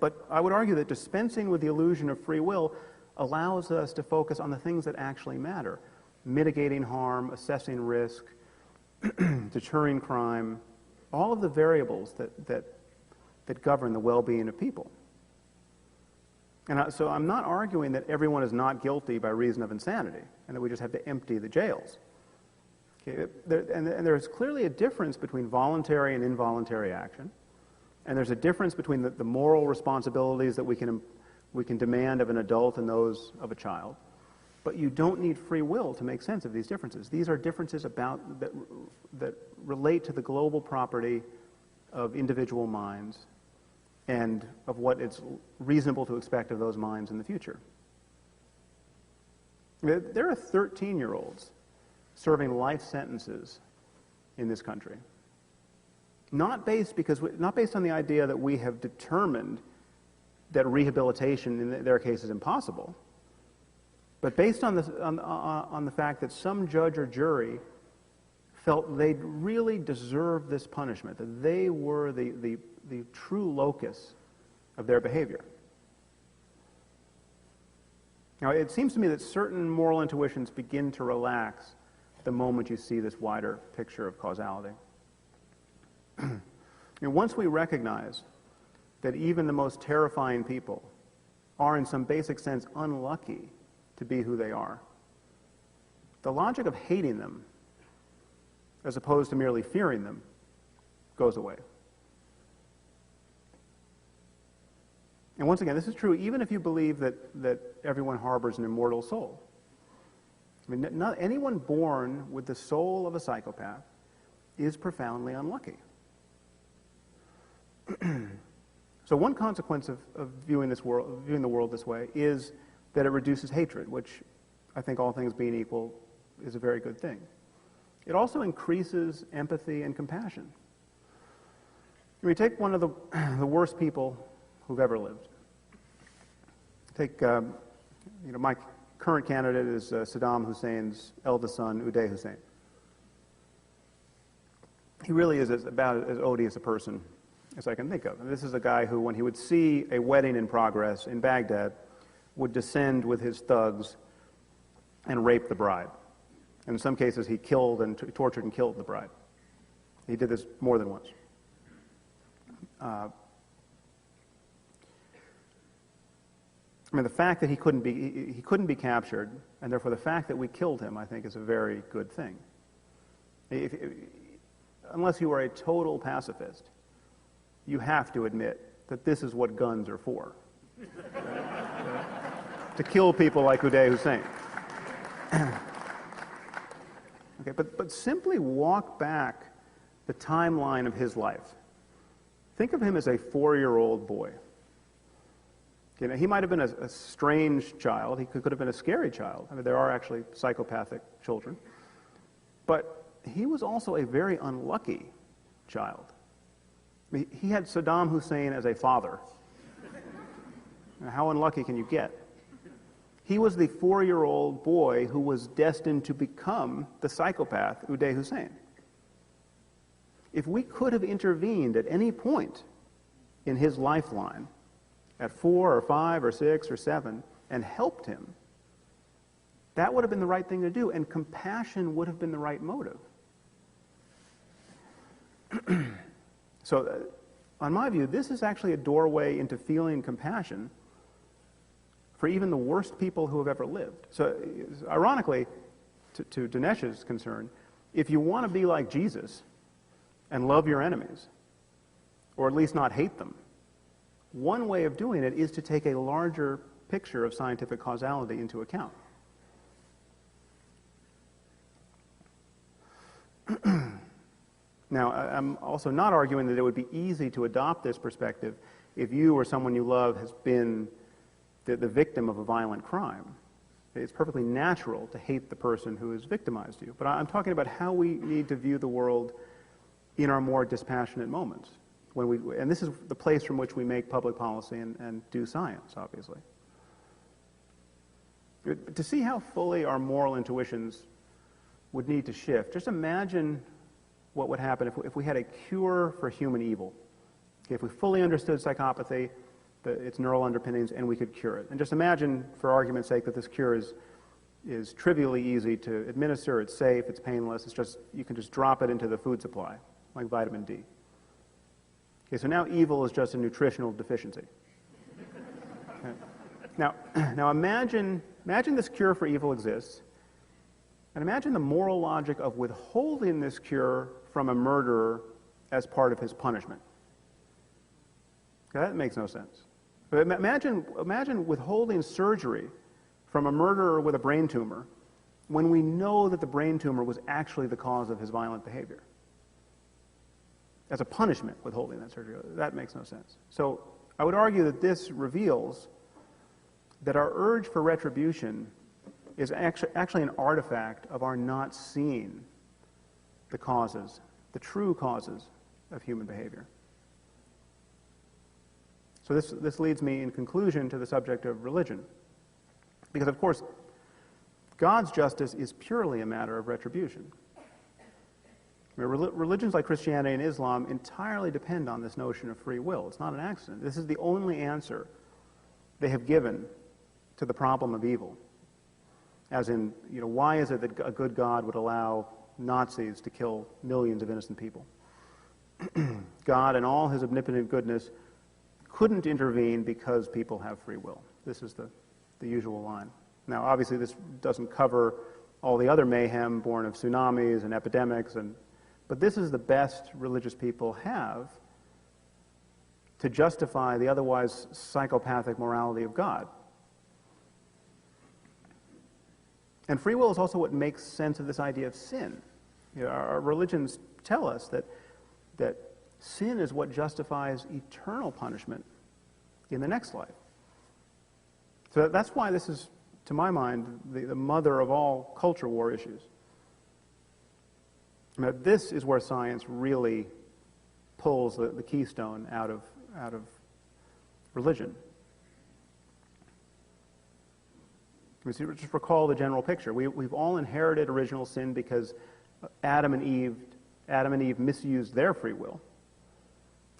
But I would argue that dispensing with the illusion of free will allows us to focus on the things that actually matter: mitigating harm, assessing risk, deterring crime, all of the variables that govern the well-being of people. And so I'm not arguing that everyone is not guilty by reason of insanity and that we just have to empty the jails. Okay? And there's clearly a difference between voluntary and involuntary action, and there's a difference between the moral responsibilities that we can demand of an adult and those of a child. But you don't need free will to make sense of these differences. These are differences that relate to the global property of individual minds and of what it's reasonable to expect of those minds in the future. There are 13-year-olds serving life sentences in this country. Not based on the idea that we have determined that rehabilitation in their case is impossible, but based on the fact that some judge or jury felt they really deserved this punishment, that they were the true locus of their behavior. Now, it seems to me that certain moral intuitions begin to relax the moment you see this wider picture of causality. Once we recognize that even the most terrifying people are in some basic sense unlucky to be who they are, the logic of hating them as opposed to merely fearing them goes away. And once again, this is true even if you believe that everyone harbors an immortal soul. I mean, not anyone born with the soul of a psychopath is profoundly unlucky. So one consequence of viewing the world this way is that it reduces hatred, which I think, all things being equal, is a very good thing. It also increases empathy and compassion. We take one of the worst people who've ever lived. Take, my current candidate is Saddam Hussein's eldest son, Uday Hussein. He really is about as odious a person as I can think of. And this is a guy who, when he would see a wedding in progress in Baghdad, would descend with his thugs and rape the bride. And in some cases, he killed and tortured and killed the bride. He did this more than once. The fact that he couldn't be captured, and therefore the fact that we killed him, I think, is a very good thing. Unless you are a total pacifist, you have to admit that this is what guns are for. To kill people like Uday Hussein. Okay, but simply walk back the timeline of his life. Think of him as a 4-year-old boy. You know, he might have been a strange child. He could have been a scary child. I mean, there are actually psychopathic children. But he was also a very unlucky child. I mean, he had Saddam Hussein as a father. Now, how unlucky can you get? He was the 4-year-old boy who was destined to become the psychopath Uday Hussein. If we could have intervened at any point in his lifeline, at 4 or 5 or 6 or 7, and helped him, that would have been the right thing to do, and compassion would have been the right motive. So, on my view, this is actually a doorway into feeling compassion for even the worst people who have ever lived. So, ironically, to Dinesh's concern, if you want to be like Jesus and love your enemies, or at least not hate them, one way of doing it is to take a larger picture of scientific causality into account. Now, I'm also not arguing that it would be easy to adopt this perspective if you or someone you love has been the victim of a violent crime. It's perfectly natural to hate the person who has victimized you. But I'm talking about how we need to view the world in our more dispassionate moments. And this is the place from which we make public policy and do science, obviously. To see how fully our moral intuitions would need to shift, just imagine what would happen if we had a cure for human evil. Okay, if we fully understood psychopathy, its neural underpinnings, and we could cure it. And just imagine, for argument's sake, that this cure is trivially easy to administer, it's safe, it's painless, you can just drop it into the food supply, like vitamin D. Okay, so now evil is just a nutritional deficiency. Okay. Now imagine this cure for evil exists, and imagine the moral logic of withholding this cure from a murderer as part of his punishment. Okay, that makes no sense. But imagine withholding surgery from a murderer with a brain tumor when we know that the brain tumor was actually the cause of his violent behavior. As a punishment, withholding that surgery. That makes no sense. So I would argue that this reveals that our urge for retribution is actually an artifact of our not seeing the causes, the true causes of human behavior. So this leads me in conclusion to the subject of religion. Because, of course, God's justice is purely a matter of retribution. Religions like Christianity and Islam entirely depend on this notion of free will. It's not an accident. This is the only answer they have given to the problem of evil. As in, why is it that a good God would allow Nazis to kill millions of innocent people? God, in all his omnipotent goodness, couldn't intervene because people have free will. This is the usual line. Now, obviously, this doesn't cover all the other mayhem born of tsunamis and epidemics, but this is the best religious people have to justify the otherwise psychopathic morality of God. And free will is also what makes sense of this idea of sin. Our religions tell us that sin is what justifies eternal punishment in the next life. So that's why this is, to my mind, the mother of all culture war issues. This is where science really pulls the keystone out of religion. Just recall the general picture. We've all inherited original sin because Adam and Eve misused their free will.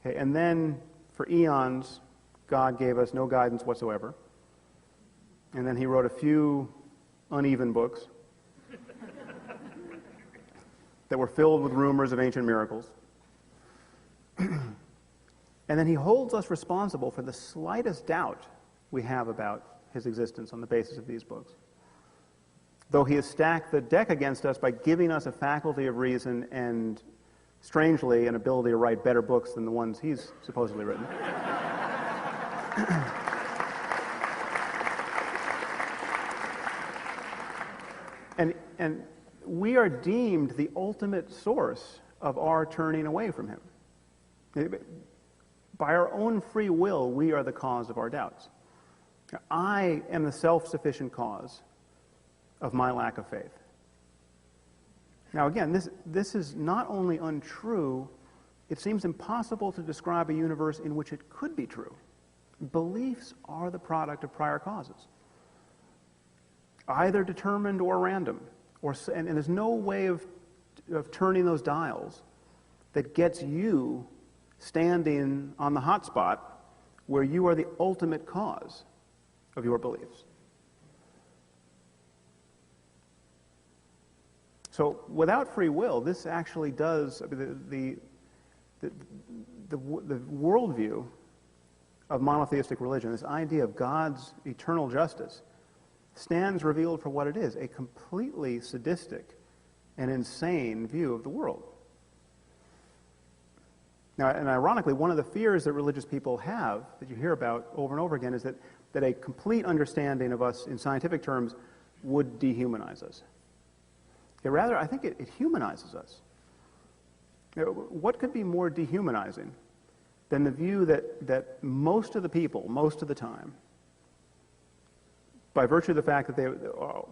Okay, and then for eons, God gave us no guidance whatsoever. And then he wrote a few uneven books that were filled with rumors of ancient miracles. And then he holds us responsible for the slightest doubt we have about his existence on the basis of these books. Though he has stacked the deck against us by giving us a faculty of reason and, strangely, an ability to write better books than the ones he's supposedly written. And we are deemed the ultimate source of our turning away from him. By our own free will, we are the cause of our doubts. I am the self-sufficient cause of my lack of faith. Now again, this is not only untrue, it seems impossible to describe a universe in which it could be true. Beliefs are the product of prior causes, either determined or random. And there's no way of turning those dials that gets you standing on the hot spot where you are the ultimate cause of your beliefs. So without free will, this actually does, the worldview of monotheistic religion, this idea of God's eternal justice, stands revealed for what it is, a completely sadistic and insane view of the world. Now, and ironically, one of the fears that religious people have, that you hear about over and over again, is that a complete understanding of us in scientific terms would dehumanize us. Okay, rather, I think it humanizes us. You know, what could be more dehumanizing than the view that most of the people, most of the time, by virtue of the fact that they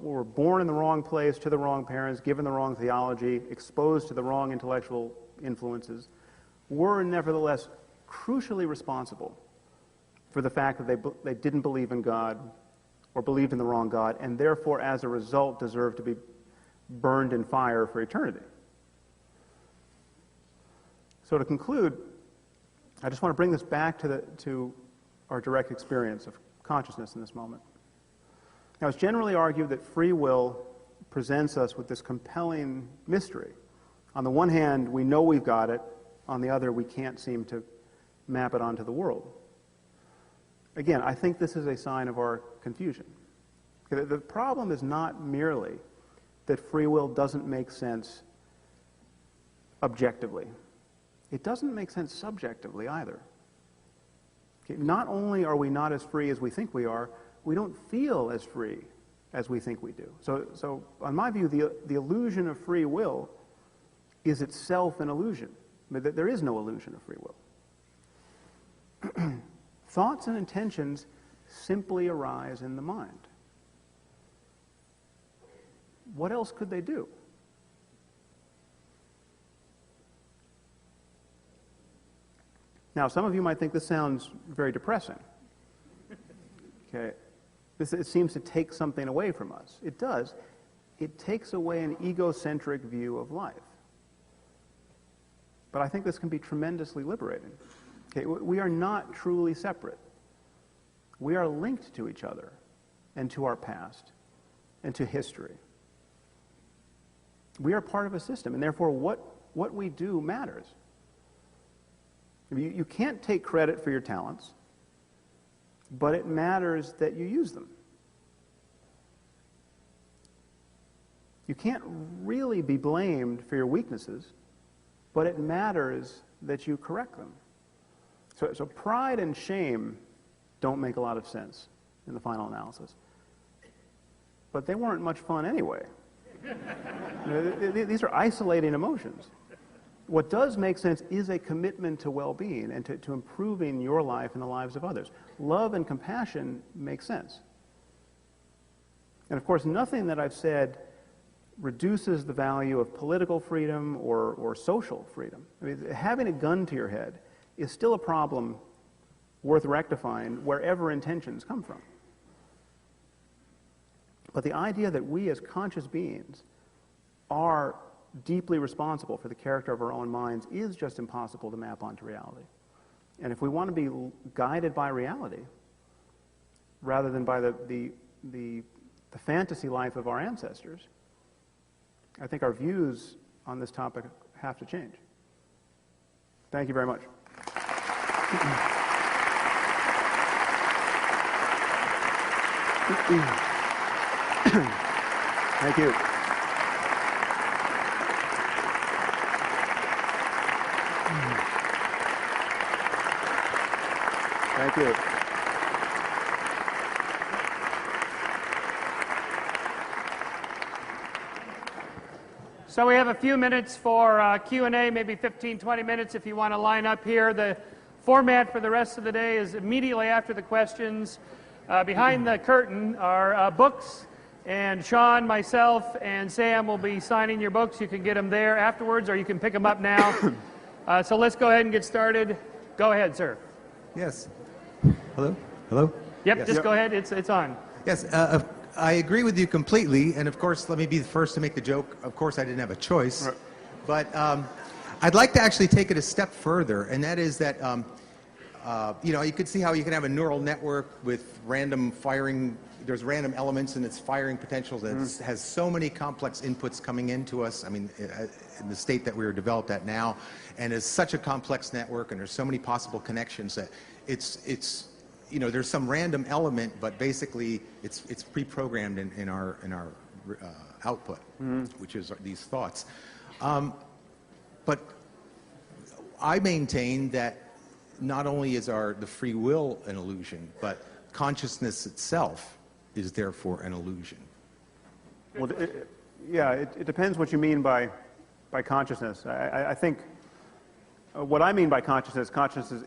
were born in the wrong place, to the wrong parents, given the wrong theology, exposed to the wrong intellectual influences, were nevertheless crucially responsible for the fact that they didn't believe in God or believed in the wrong God, and therefore, as a result, deserve to be burned in fire for eternity. So to conclude, I just want to bring this back to our direct experience of consciousness in this moment. Now, it's generally argued that free will presents us with this compelling mystery. On the one hand, we know we've got it. On the other, we can't seem to map it onto the world. Again, I think this is a sign of our confusion. The problem is not merely that free will doesn't make sense objectively. It doesn't make sense subjectively either. Okay, not only are we not as free as we think we are, we don't feel as free as we think we do. So on my view, the illusion of free will is itself an illusion. There is no illusion of free will. Thoughts and intentions simply arise in the mind. What else could they do? Now, some of you might think this sounds very depressing. Okay, it seems to take something away from us. It does. It takes away an egocentric view of life. But I think this can be tremendously liberating. Okay, we are not truly separate. We are linked to each other and to our past and to history. We are part of a system, and therefore what we do matters. You can't take credit for your talents, but it matters that you use them. You can't really be blamed for your weaknesses, but it matters that you correct them. So pride and shame don't make a lot of sense in the final analysis. But they weren't much fun anyway. These are isolating emotions. What does make sense is a commitment to well-being and to improving your life and the lives of others. Love and compassion make sense. And of course, nothing that I've said reduces the value of political freedom or social freedom. I mean, having a gun to your head is still a problem worth rectifying wherever intentions come from. But the idea that we as conscious beings are deeply responsible for the character of our own minds is just impossible to map onto reality. And if we want to be guided by reality, rather than by the fantasy life of our ancestors, I think our views on this topic have to change. Thank you very much. Thank you. Thank you. So we have a few minutes for Q&A, maybe 15, 20 minutes if you want to line up here. The format for the rest of the day is immediately after the questions. Behind the curtain are books, and Sean, myself, and Sam will be signing your books. You can get them there afterwards, or you can pick them up now. So let's go ahead and get started. Go ahead, sir. Yes. Hello? Hello? Yep, Yes. just go ahead. It's on. Yes, I agree with you completely, and of course, let me be the first to make the joke. Of course, I didn't have a choice. Right. But I'd like to actually take it a step further, and that is that, you know, you could see how you can have a neural network with random firing. There's random elements in its firing potential that has so many complex inputs coming into us. I mean, in the state that we are developed at now, and it's such a complex network, and there's so many possible connections that it's you know, there's some random element, but basically it's pre-programmed in our output, which is these thoughts. But I maintain that not only is the free will an illusion, but consciousness itself is therefore an illusion. Well, it depends what you mean by consciousness. I think what I mean by consciousness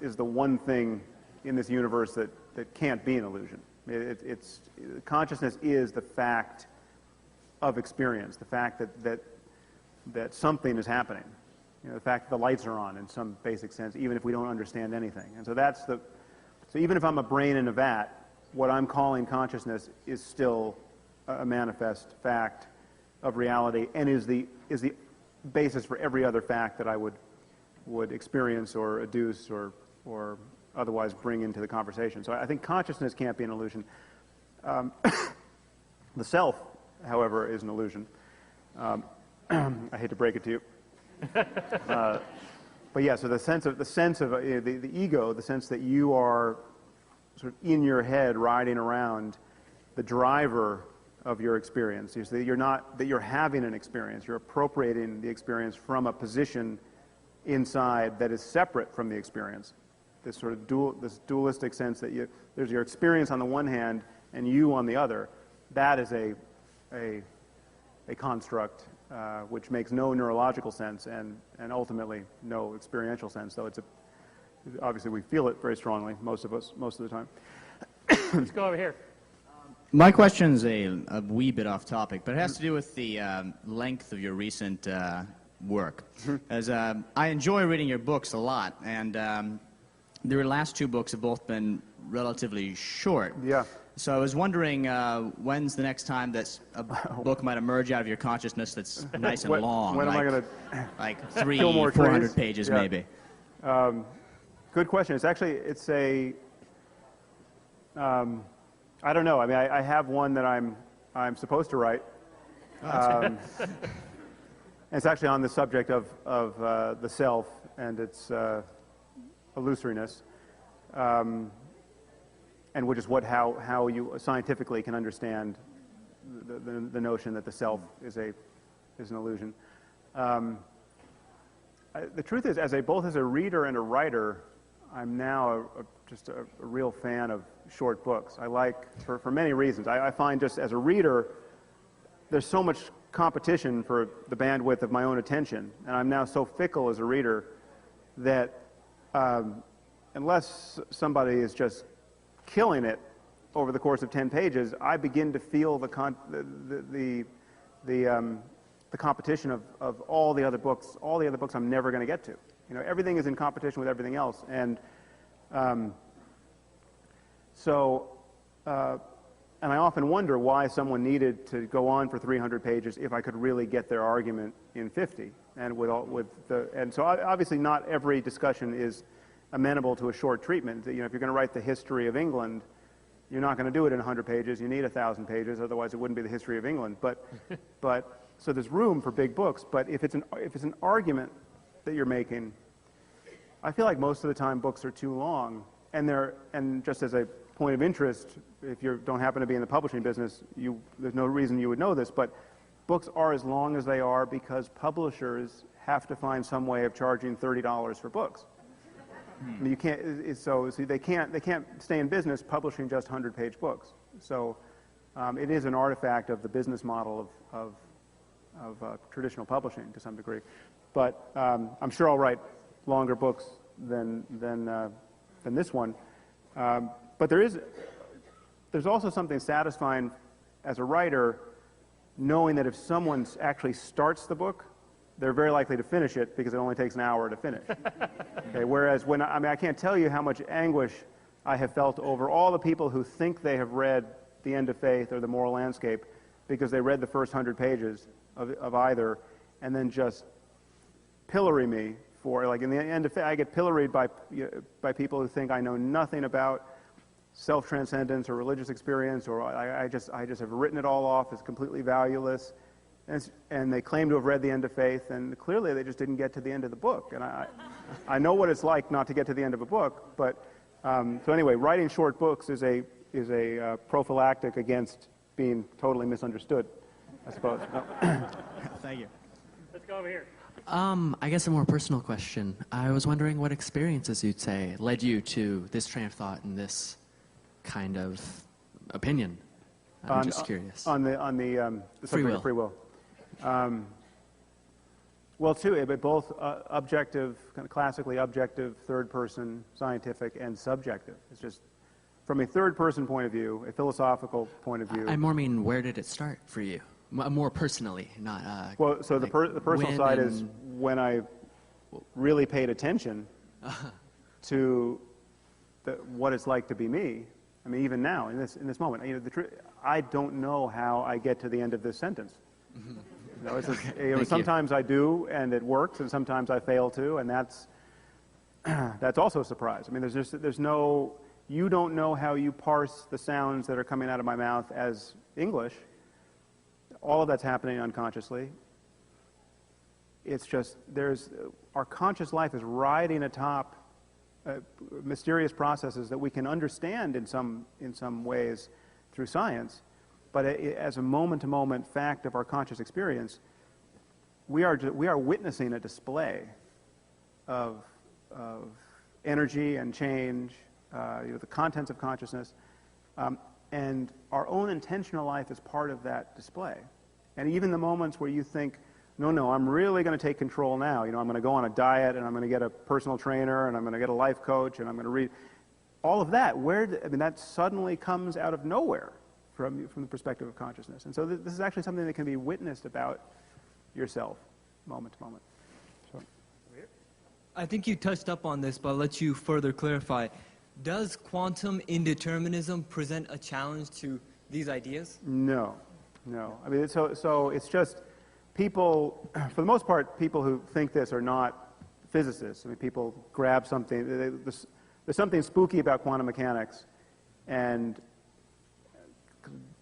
is the one thing in this universe that can't be an illusion. Consciousness is the fact of experience, the fact that something is happening. You know, the fact that the lights are on in some basic sense, even if we don't understand anything. And so so even if I'm a brain in a vat, what I'm calling consciousness is still a manifest fact of reality, and is the basis for every other fact that I would experience or adduce or otherwise bring into the conversation. So I think consciousness can't be an illusion. The self, however, is an illusion. I hate to break it to you. But yeah, so the sense of the ego, the sense that you are sort of in your head riding around the driver of your experience. You see, you're having an experience. You're appropriating the experience from a position inside that is separate from the experience. This sort of dualistic sense that there's your experience on the one hand and you on the other. That is a construct which makes no neurological sense and ultimately no experiential sense. Though obviously we feel it very strongly, most of us, most of the time. Let's go over here. My question is a wee bit off topic, but it has to do with the length of your recent work. As I enjoy reading your books a lot, and your last two books have both been relatively short. Yeah. So I was wondering when's the next time that a book might emerge out of your consciousness that's nice and long? When am I going to like 300-400 pages, yeah. maybe? Good question. I don't know. I mean, I have one that I'm supposed to write. It's actually on the subject of the self and its illusoriness, and which is how you scientifically can understand the notion that the self is an illusion. The truth is, both as a reader and a writer, I'm now just a real fan of short books. I like, for many reasons. I find just as a reader, there's so much competition for the bandwidth of my own attention, and I'm now so fickle as a reader that unless somebody is just killing it over the course of 10 pages, I begin to feel the competition of all the other books I'm never going to get to. You know, everything is in competition with everything else, and and I often wonder why someone needed to go on for 300 pages if I could really get their argument in 50. And so obviously not every discussion is amenable to a short treatment. You know, if you're going to write the history of England, you're not going to do it in 100 pages. You need 1,000 pages, otherwise it wouldn't be the history of England. But so there's room for big books. But if it's an argument that you're making, I feel like most of the time books are too long. And just as a point of interest, if you don't happen to be in the publishing business, there's no reason you would know this, but books are as long as they are because publishers have to find some way of charging $30 for books. I mean, you can't. So they can't stay in business publishing just 100-page books. So it is an artifact of the business model of traditional publishing to some degree. But I'm sure I'll write longer books than this one. But there's also something satisfying as a writer knowing that if someone actually starts the book, they're very likely to finish it because it only takes an hour to finish. Okay, whereas I can't tell you how much anguish I have felt over all the people who think they have read The End of Faith or The Moral Landscape because they read the first 100 pages of either and then just pillory me for, like in The End of Faith, I get pilloried by people who think I know nothing about self-transcendence or religious experience, or I just have written it all off as completely valueless. And they claim to have read The End of Faith, and clearly they just didn't get to the end of the book. And I know what it's like not to get to the end of a book, but so anyway, writing short books is a prophylactic against being totally misunderstood, I suppose. Thank you. Let's go over here. I guess a more personal question. I was wondering what experiences you'd say led you to this train of thought and this kind of opinion. I'm just curious. On the subject of free will. Well, but both objective, kind of classically objective, third-person, scientific, and subjective. It's just from a third-person point of view, a philosophical point of view. I more mean, where did it start for you? More personally, not. Well, so like the personal side is when I really paid attention to what it's like to be me. I mean, even now in this moment, I don't know how I get to the end of this sentence. Sometimes I do, and it works, and sometimes I fail to, and that's also a surprise. I mean, you don't know how you parse the sounds that are coming out of my mouth as English. All of that's happening unconsciously. It's just our conscious life is riding atop mysterious processes that we can understand in some ways through science. But as a moment-to-moment fact of our conscious experience, we are witnessing a display of energy and change, the contents of consciousness, and our own intentional life is part of that display. And even the moments where you think, no, I'm really going to take control now. I'm going to go on a diet, and I'm going to get a personal trainer, and I'm going to get a life coach, and I'm going to read. All of that, that suddenly comes out of nowhere from the perspective of consciousness. And so this is actually something that can be witnessed about yourself, moment to moment. So. I think you touched up on this, but I'll let you further clarify. Does quantum indeterminism present a challenge to these ideas? No. I mean, so it's just people, for the most part, people who think this are not physicists. I mean, people grab something. There's something spooky about quantum mechanics, and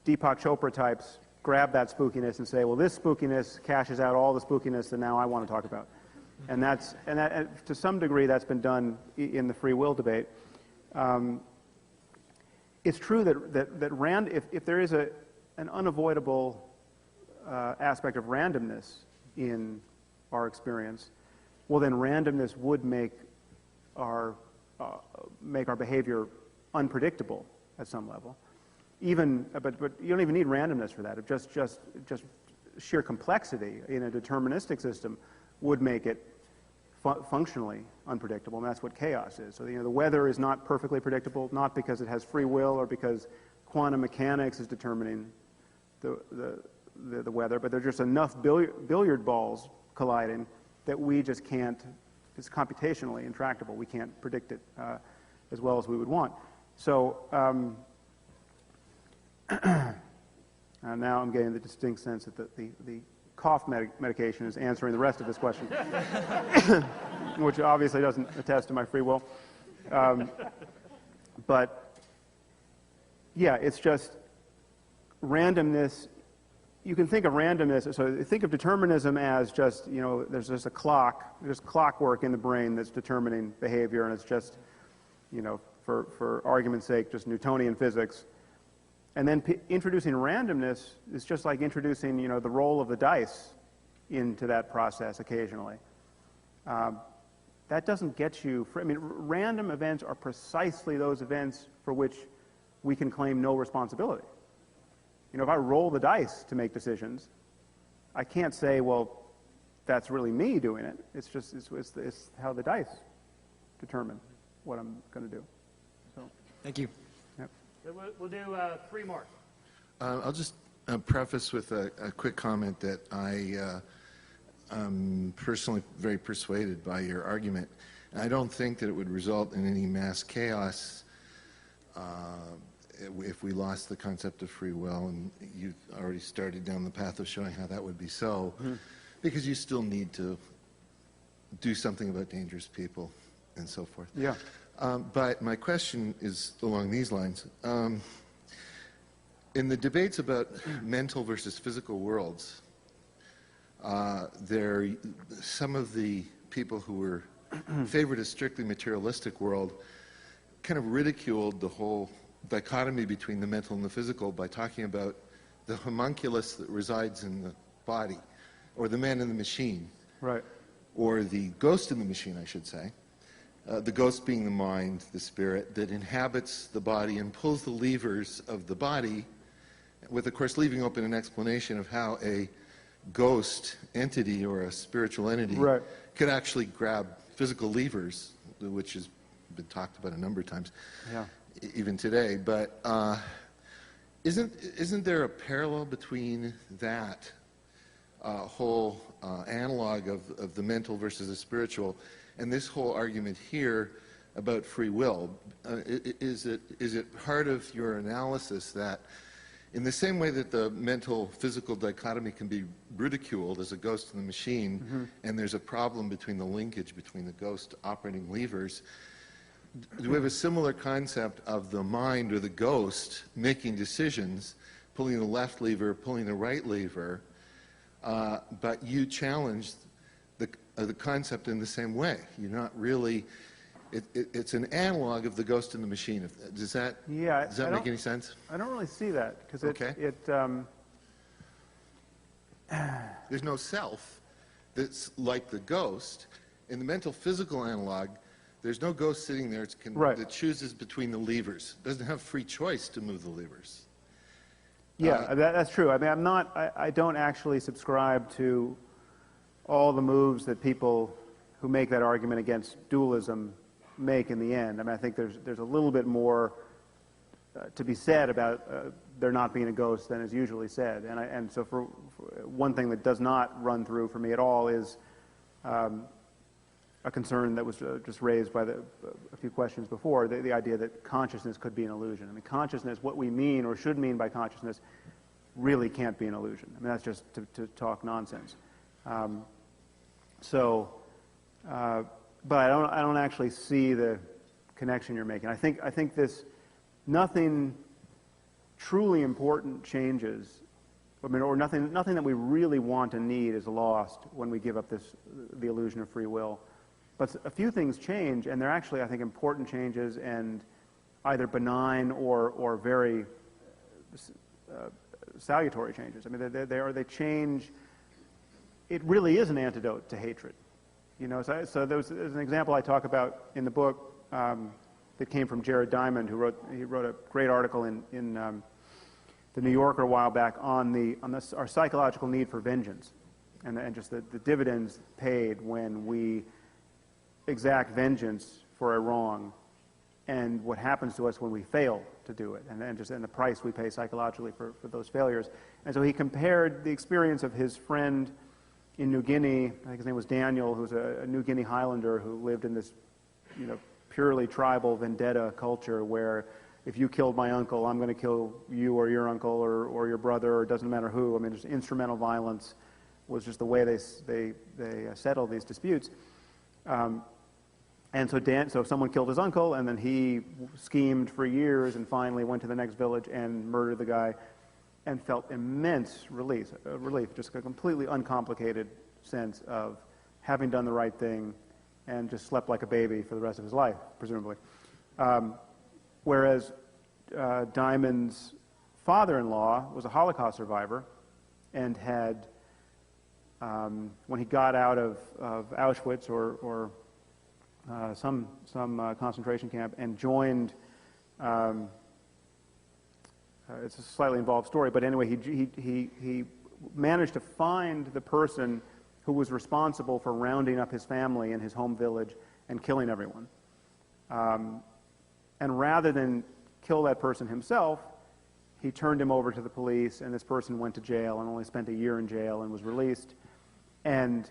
Deepak Chopra types grab that spookiness and say, well, this spookiness cashes out all the spookiness that now I want to talk about. And to some degree, that's been done in the free will debate. It's true that if there is an unavoidable aspect of randomness in our experience, well, then randomness would make our behavior unpredictable at some level. But you don't even need randomness for that. Just sheer complexity in a deterministic system would make it functionally unpredictable, and that's what chaos is. So the weather is not perfectly predictable, not because it has free will or because quantum mechanics is determining the weather, but there's just enough billiard balls colliding that we just can't. It's computationally intractable. We can't predict it as well as we would want. So now I'm getting the distinct sense that the cough medication is answering the rest of this question, which obviously doesn't attest to my free will. But yeah, it's just randomness. You can think of randomness, so think of determinism as just, there's just there's clockwork in the brain that's determining behavior, and it's just, for argument's sake, just Newtonian physics. And then introducing randomness is just like introducing, the roll of the dice into that process occasionally. That doesn't get you, random events are precisely those events for which we can claim no responsibility. If I roll the dice to make decisions, I can't say, well, that's really me doing it. It's just it's how the dice determine what I'm going to do. So, Thank you. yep. So we'll do 3 more. I'll just preface with a quick comment that I am personally very persuaded by your argument. I don't think that it would result in any mass chaos if we lost the concept of free will, and you've already started down the path of showing how that would be so, because you still need to do something about dangerous people and so forth. Yeah. But my question is along these lines. In the debates about mental versus physical worlds, some of the people who were favored a strictly materialistic world kind of ridiculed the whole dichotomy between the mental and the physical by talking about the homunculus that resides in the body, or the man in the machine, Right. or the ghost in the machine, I should say. The ghost being the mind, the spirit, that inhabits the body and pulls the levers of the body, with, of course, leaving open an explanation of how a ghost entity or a spiritual entity Right. could actually grab physical levers, which has been talked about a number of times, Yeah. even today. But isn't there a parallel between that whole analog of the mental versus the spiritual and this whole argument here about free will? Is it part of your analysis that in the same way that the mental-physical dichotomy can be ridiculed as a ghost in the machine, and there's a problem between the linkage between the ghost operating levers, do we have a similar concept of the mind or the ghost making decisions, pulling the left lever, pulling the right lever, but you challenged the concept in the same way? You're not really... It's an analog of the ghost in the machine. Does that make any sense? I don't really see that because Okay. it There's no self that's like the ghost. In the mental physical analog, there's no ghost sitting there Right. that chooses between the levers. Doesn't have free choice to move the levers. Yeah, that's true. I mean, I don't actually subscribe to all the moves that people who make that argument against dualism make in the end. I mean, I think there's a little bit more to be said about there not being a ghost than is usually said. And so for one thing that does not run through for me at all is a concern that was just raised by a few questions before, the idea that consciousness could be an illusion. I mean, consciousness, what we mean or should mean by consciousness, really can't be an illusion. I mean, that's just to talk nonsense. But I don't actually see the connection you're making. I think nothing truly important changes. I mean, or nothing that we really want and need is lost when we give up the illusion of free will. But a few things change, and they're actually, I think, important changes, and either benign or very salutary changes. I mean, they change. It really is an antidote to hatred. You know, so there's an example I talk about in the book that came from Jared Diamond, who wrote a great article in the New Yorker a while back on our psychological need for vengeance, and just the dividends paid when we exact vengeance for a wrong, and what happens to us when we fail to do it, and the price we pay psychologically for those failures. And so he compared the experience of his friend in New Guinea. I think his name was Daniel, who's a New Guinea Highlander who lived in this, purely tribal vendetta culture where if you killed my uncle, I'm going to kill you or your uncle or your brother, or it doesn't matter who. I mean, just instrumental violence was just the way they settled these disputes. And so someone killed his uncle, and then he schemed for years and finally went to the next village and murdered the guy, and felt immense relief, just a completely uncomplicated sense of having done the right thing, and just slept like a baby for the rest of his life, presumably. Whereas Diamond's father-in-law was a Holocaust survivor, and had, when he got out of Auschwitz or some concentration camp and joined. It's a slightly involved story, but anyway, he managed to find the person who was responsible for rounding up his family in his home village and killing everyone. And rather than kill that person himself, he turned him over to the police, and this person went to jail and only spent a year in jail and was released. And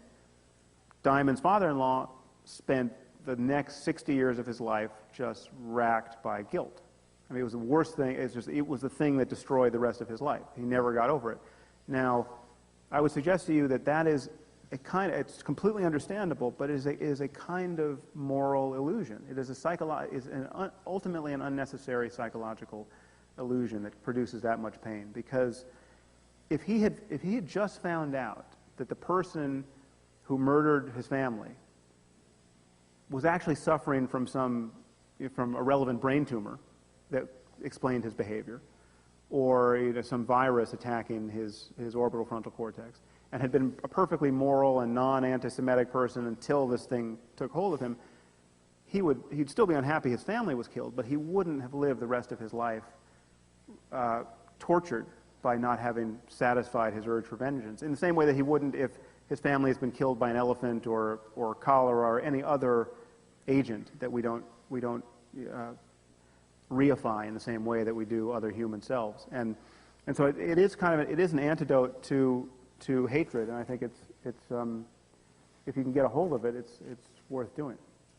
Diamond's father-in-law spent the next 60 years of his life just racked by guilt. I mean, it was the worst thing. It was the thing that destroyed the rest of his life. He never got over it. Now, I would suggest to you that that is it's completely understandable, but it is a kind of moral illusion. It is ultimately an unnecessary psychological illusion that produces that much pain. Because if he had just found out that the person who murdered his family was actually suffering from a relevant brain tumor that explained his behavior, or some virus attacking his orbital frontal cortex, and had been a perfectly moral and non-anti-Semitic person until this thing took hold of him, he'd still be unhappy his family was killed, but he wouldn't have lived the rest of his life tortured by not having satisfied his urge for vengeance. In the same way that he wouldn't if his family has been killed by an elephant or cholera or any other agent that we don't reify in the same way that we do other human selves. And so it is an antidote to hatred, and I think it's if you can get a hold of it, it's worth doing.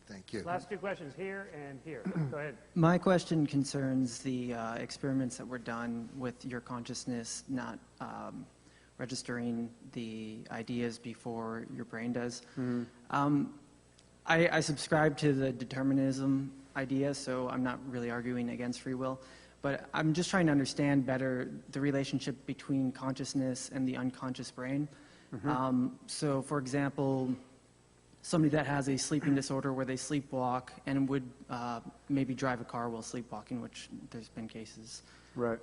Thank you. Last two questions here and here. Go ahead. My question concerns the experiments that were done with your consciousness not registering the ideas before your brain does. Mm-hmm. I subscribe to the determinism idea, so I'm not really arguing against free will, but I'm just trying to understand better the relationship between consciousness and the unconscious brain. Mm-hmm. So, for example, somebody that has a sleeping disorder where they sleepwalk and would maybe drive a car while sleepwalking, which there's been cases. Right.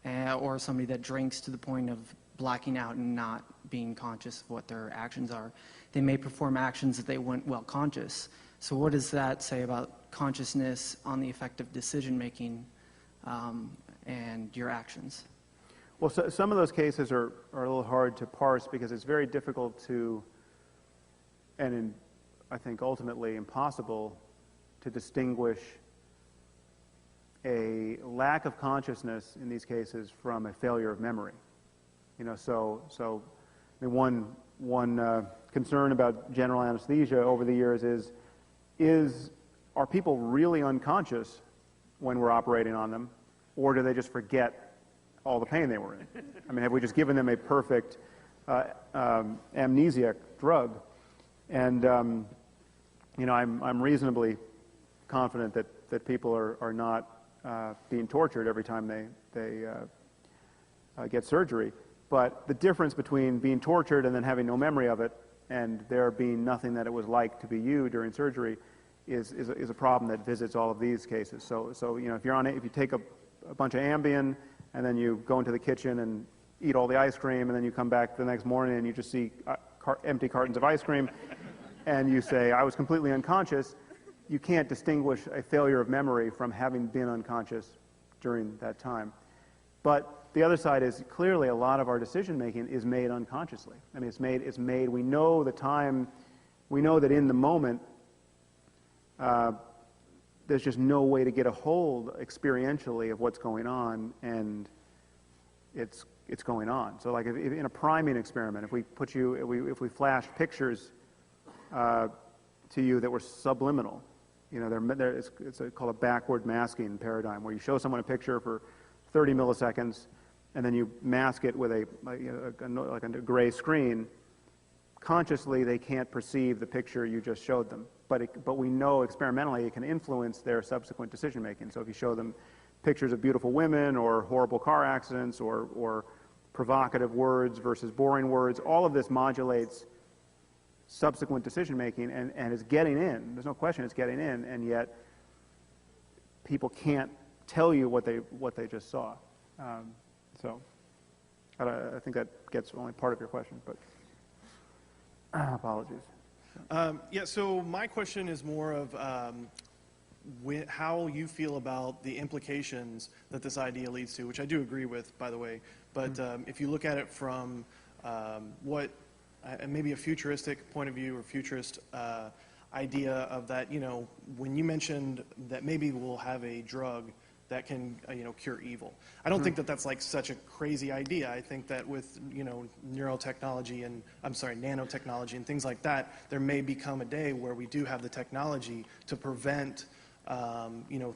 Or somebody that drinks to the point of blacking out and not being conscious of what their actions are. They may perform actions that they weren't well conscious. So what does that say about consciousness on the effect of decision-making and your actions? Well, some of those cases are a little hard to parse because it's very difficult to, and I think ultimately impossible, to distinguish a lack of consciousness in these cases from a failure of memory. So I mean, one concern about general anesthesia over the years are people really unconscious when we're operating on them, or do they just forget all the pain they were in? I mean, have we just given them a perfect amnesiac drug? And I'm reasonably confident that people are not being tortured every time they get surgery. But the difference between being tortured and then having no memory of it, and there being nothing that it was like to be you during surgery, is a problem that visits all of these cases. So if you take a bunch of Ambien and then you go into the kitchen and eat all the ice cream, and then you come back the next morning and you just see empty cartons of ice cream, and you say, I was completely unconscious, you can't distinguish a failure of memory from having been unconscious during that time. But the other side is clearly a lot of our decision-making is made unconsciously. I mean, it's made, we know the time, we know that in the moment, there's just no way to get a hold experientially of what's going on, and it's going on. So like if in a priming experiment, if we flashed pictures to you that were subliminal, it's called a backward masking paradigm, where you show someone a picture for 30 milliseconds, and then you mask it with a gray screen. Consciously, they can't perceive the picture you just showed them, but we know experimentally it can influence their subsequent decision making. So if you show them pictures of beautiful women or horrible car accidents or provocative words versus boring words, all of this modulates subsequent decision making and is getting in. There's no question it's getting in, and yet people can't tell you what they just saw. So I think that gets only part of your question, but apologies. Yeah, so my question is more of how you feel about the implications that this idea leads to, which I do agree with, by the way. But if you look at it from maybe a futuristic point of view or futurist idea of that, when you mentioned that maybe we'll have a drug that can, cure evil. I don't think that that's like such a crazy idea. I think that with, nanotechnology and things like that, there may become a day where we do have the technology to prevent,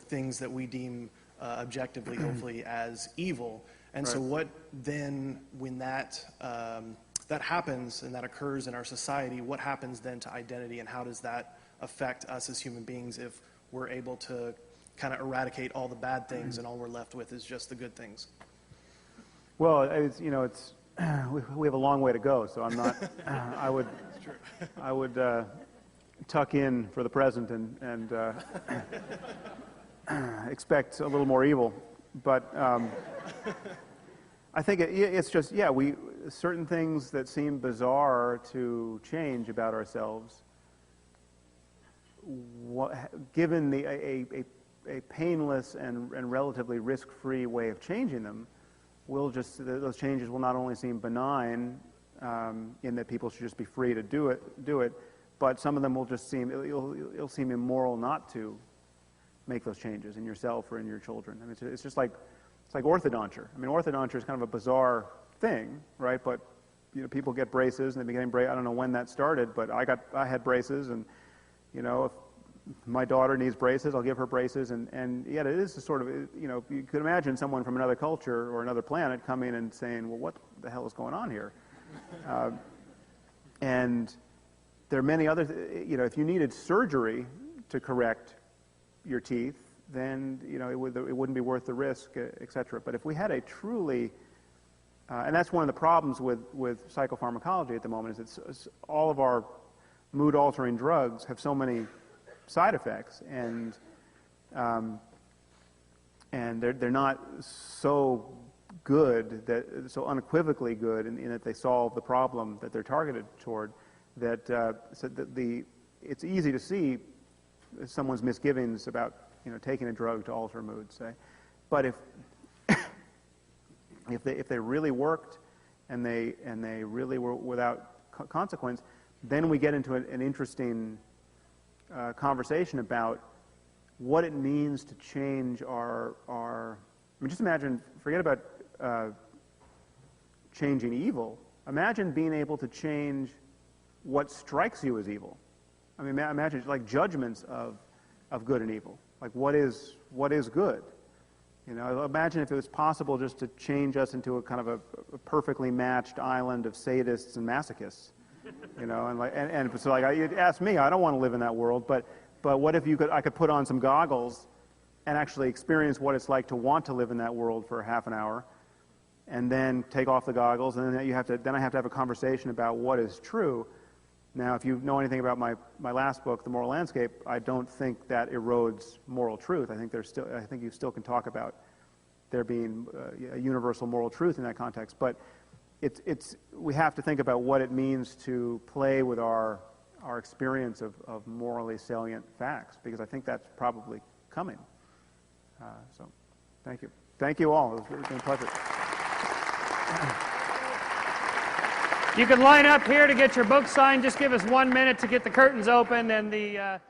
things that we deem objectively, hopefully, as evil. And so what then, when that happens and that occurs in our society, what happens then to identity, and how does that affect us as human beings if we're able to kind of eradicate all the bad things and all we're left with is just the good things? Well, we have a long way to go, so I'm not. I would tuck in for the present and expect a little more evil, but I think it's just certain things that seem bizarre to change about ourselves. Given a painless and relatively risk-free way of changing them, those changes will not only seem benign in that people should just be free to do it, but some of them will just it'll seem immoral not to make those changes in yourself or in your children. I mean, it's just like orthodonture. I mean, orthodonture is kind of a bizarre thing, right? But people get braces, and they begin braces. I don't know when that started, but I had braces, and if my daughter needs braces, I'll give her braces, and yet it is a sort of, you could imagine someone from another culture or another planet coming and saying, well, what the hell is going on here? And there are many other, if you needed surgery to correct your teeth, then, it wouldn't be worth the risk, et cetera. But if we had a truly, and that's one of the problems with psychopharmacology at the moment, is it's all of our mood-altering drugs have so many side effects, and they're not so good, so unequivocally good in that they solve the problem that they're targeted toward, that it's easy to see someone's misgivings about taking a drug to alter mood, say. But if they really worked and they really were without consequence, then we get into an interesting conversation about what it means to change our I mean, just imagine, forget about changing evil. Imagine being able to change what strikes you as evil. I mean, imagine like judgments of good and evil. Like what is good? Imagine if it was possible just to change us into a kind of a perfectly matched island of sadists and masochists. And so like you ask me, I don't want to live in that world, but what if I could put on some goggles and actually experience what it's like to want to live in that world for half an hour, and then take off the goggles, and then I have to have a conversation about what is true. Now, if you know anything about my last book, The Moral Landscape, I don't think that erodes moral truth. I think you still can talk about there being a universal moral truth in that context, but we have to think about what it means to play with our experience of morally salient facts, because I think that's probably coming. So, thank you. Thank you all. It's been a pleasure. You can line up here to get your book signed. Just give us 1 minute to get the curtains open, and the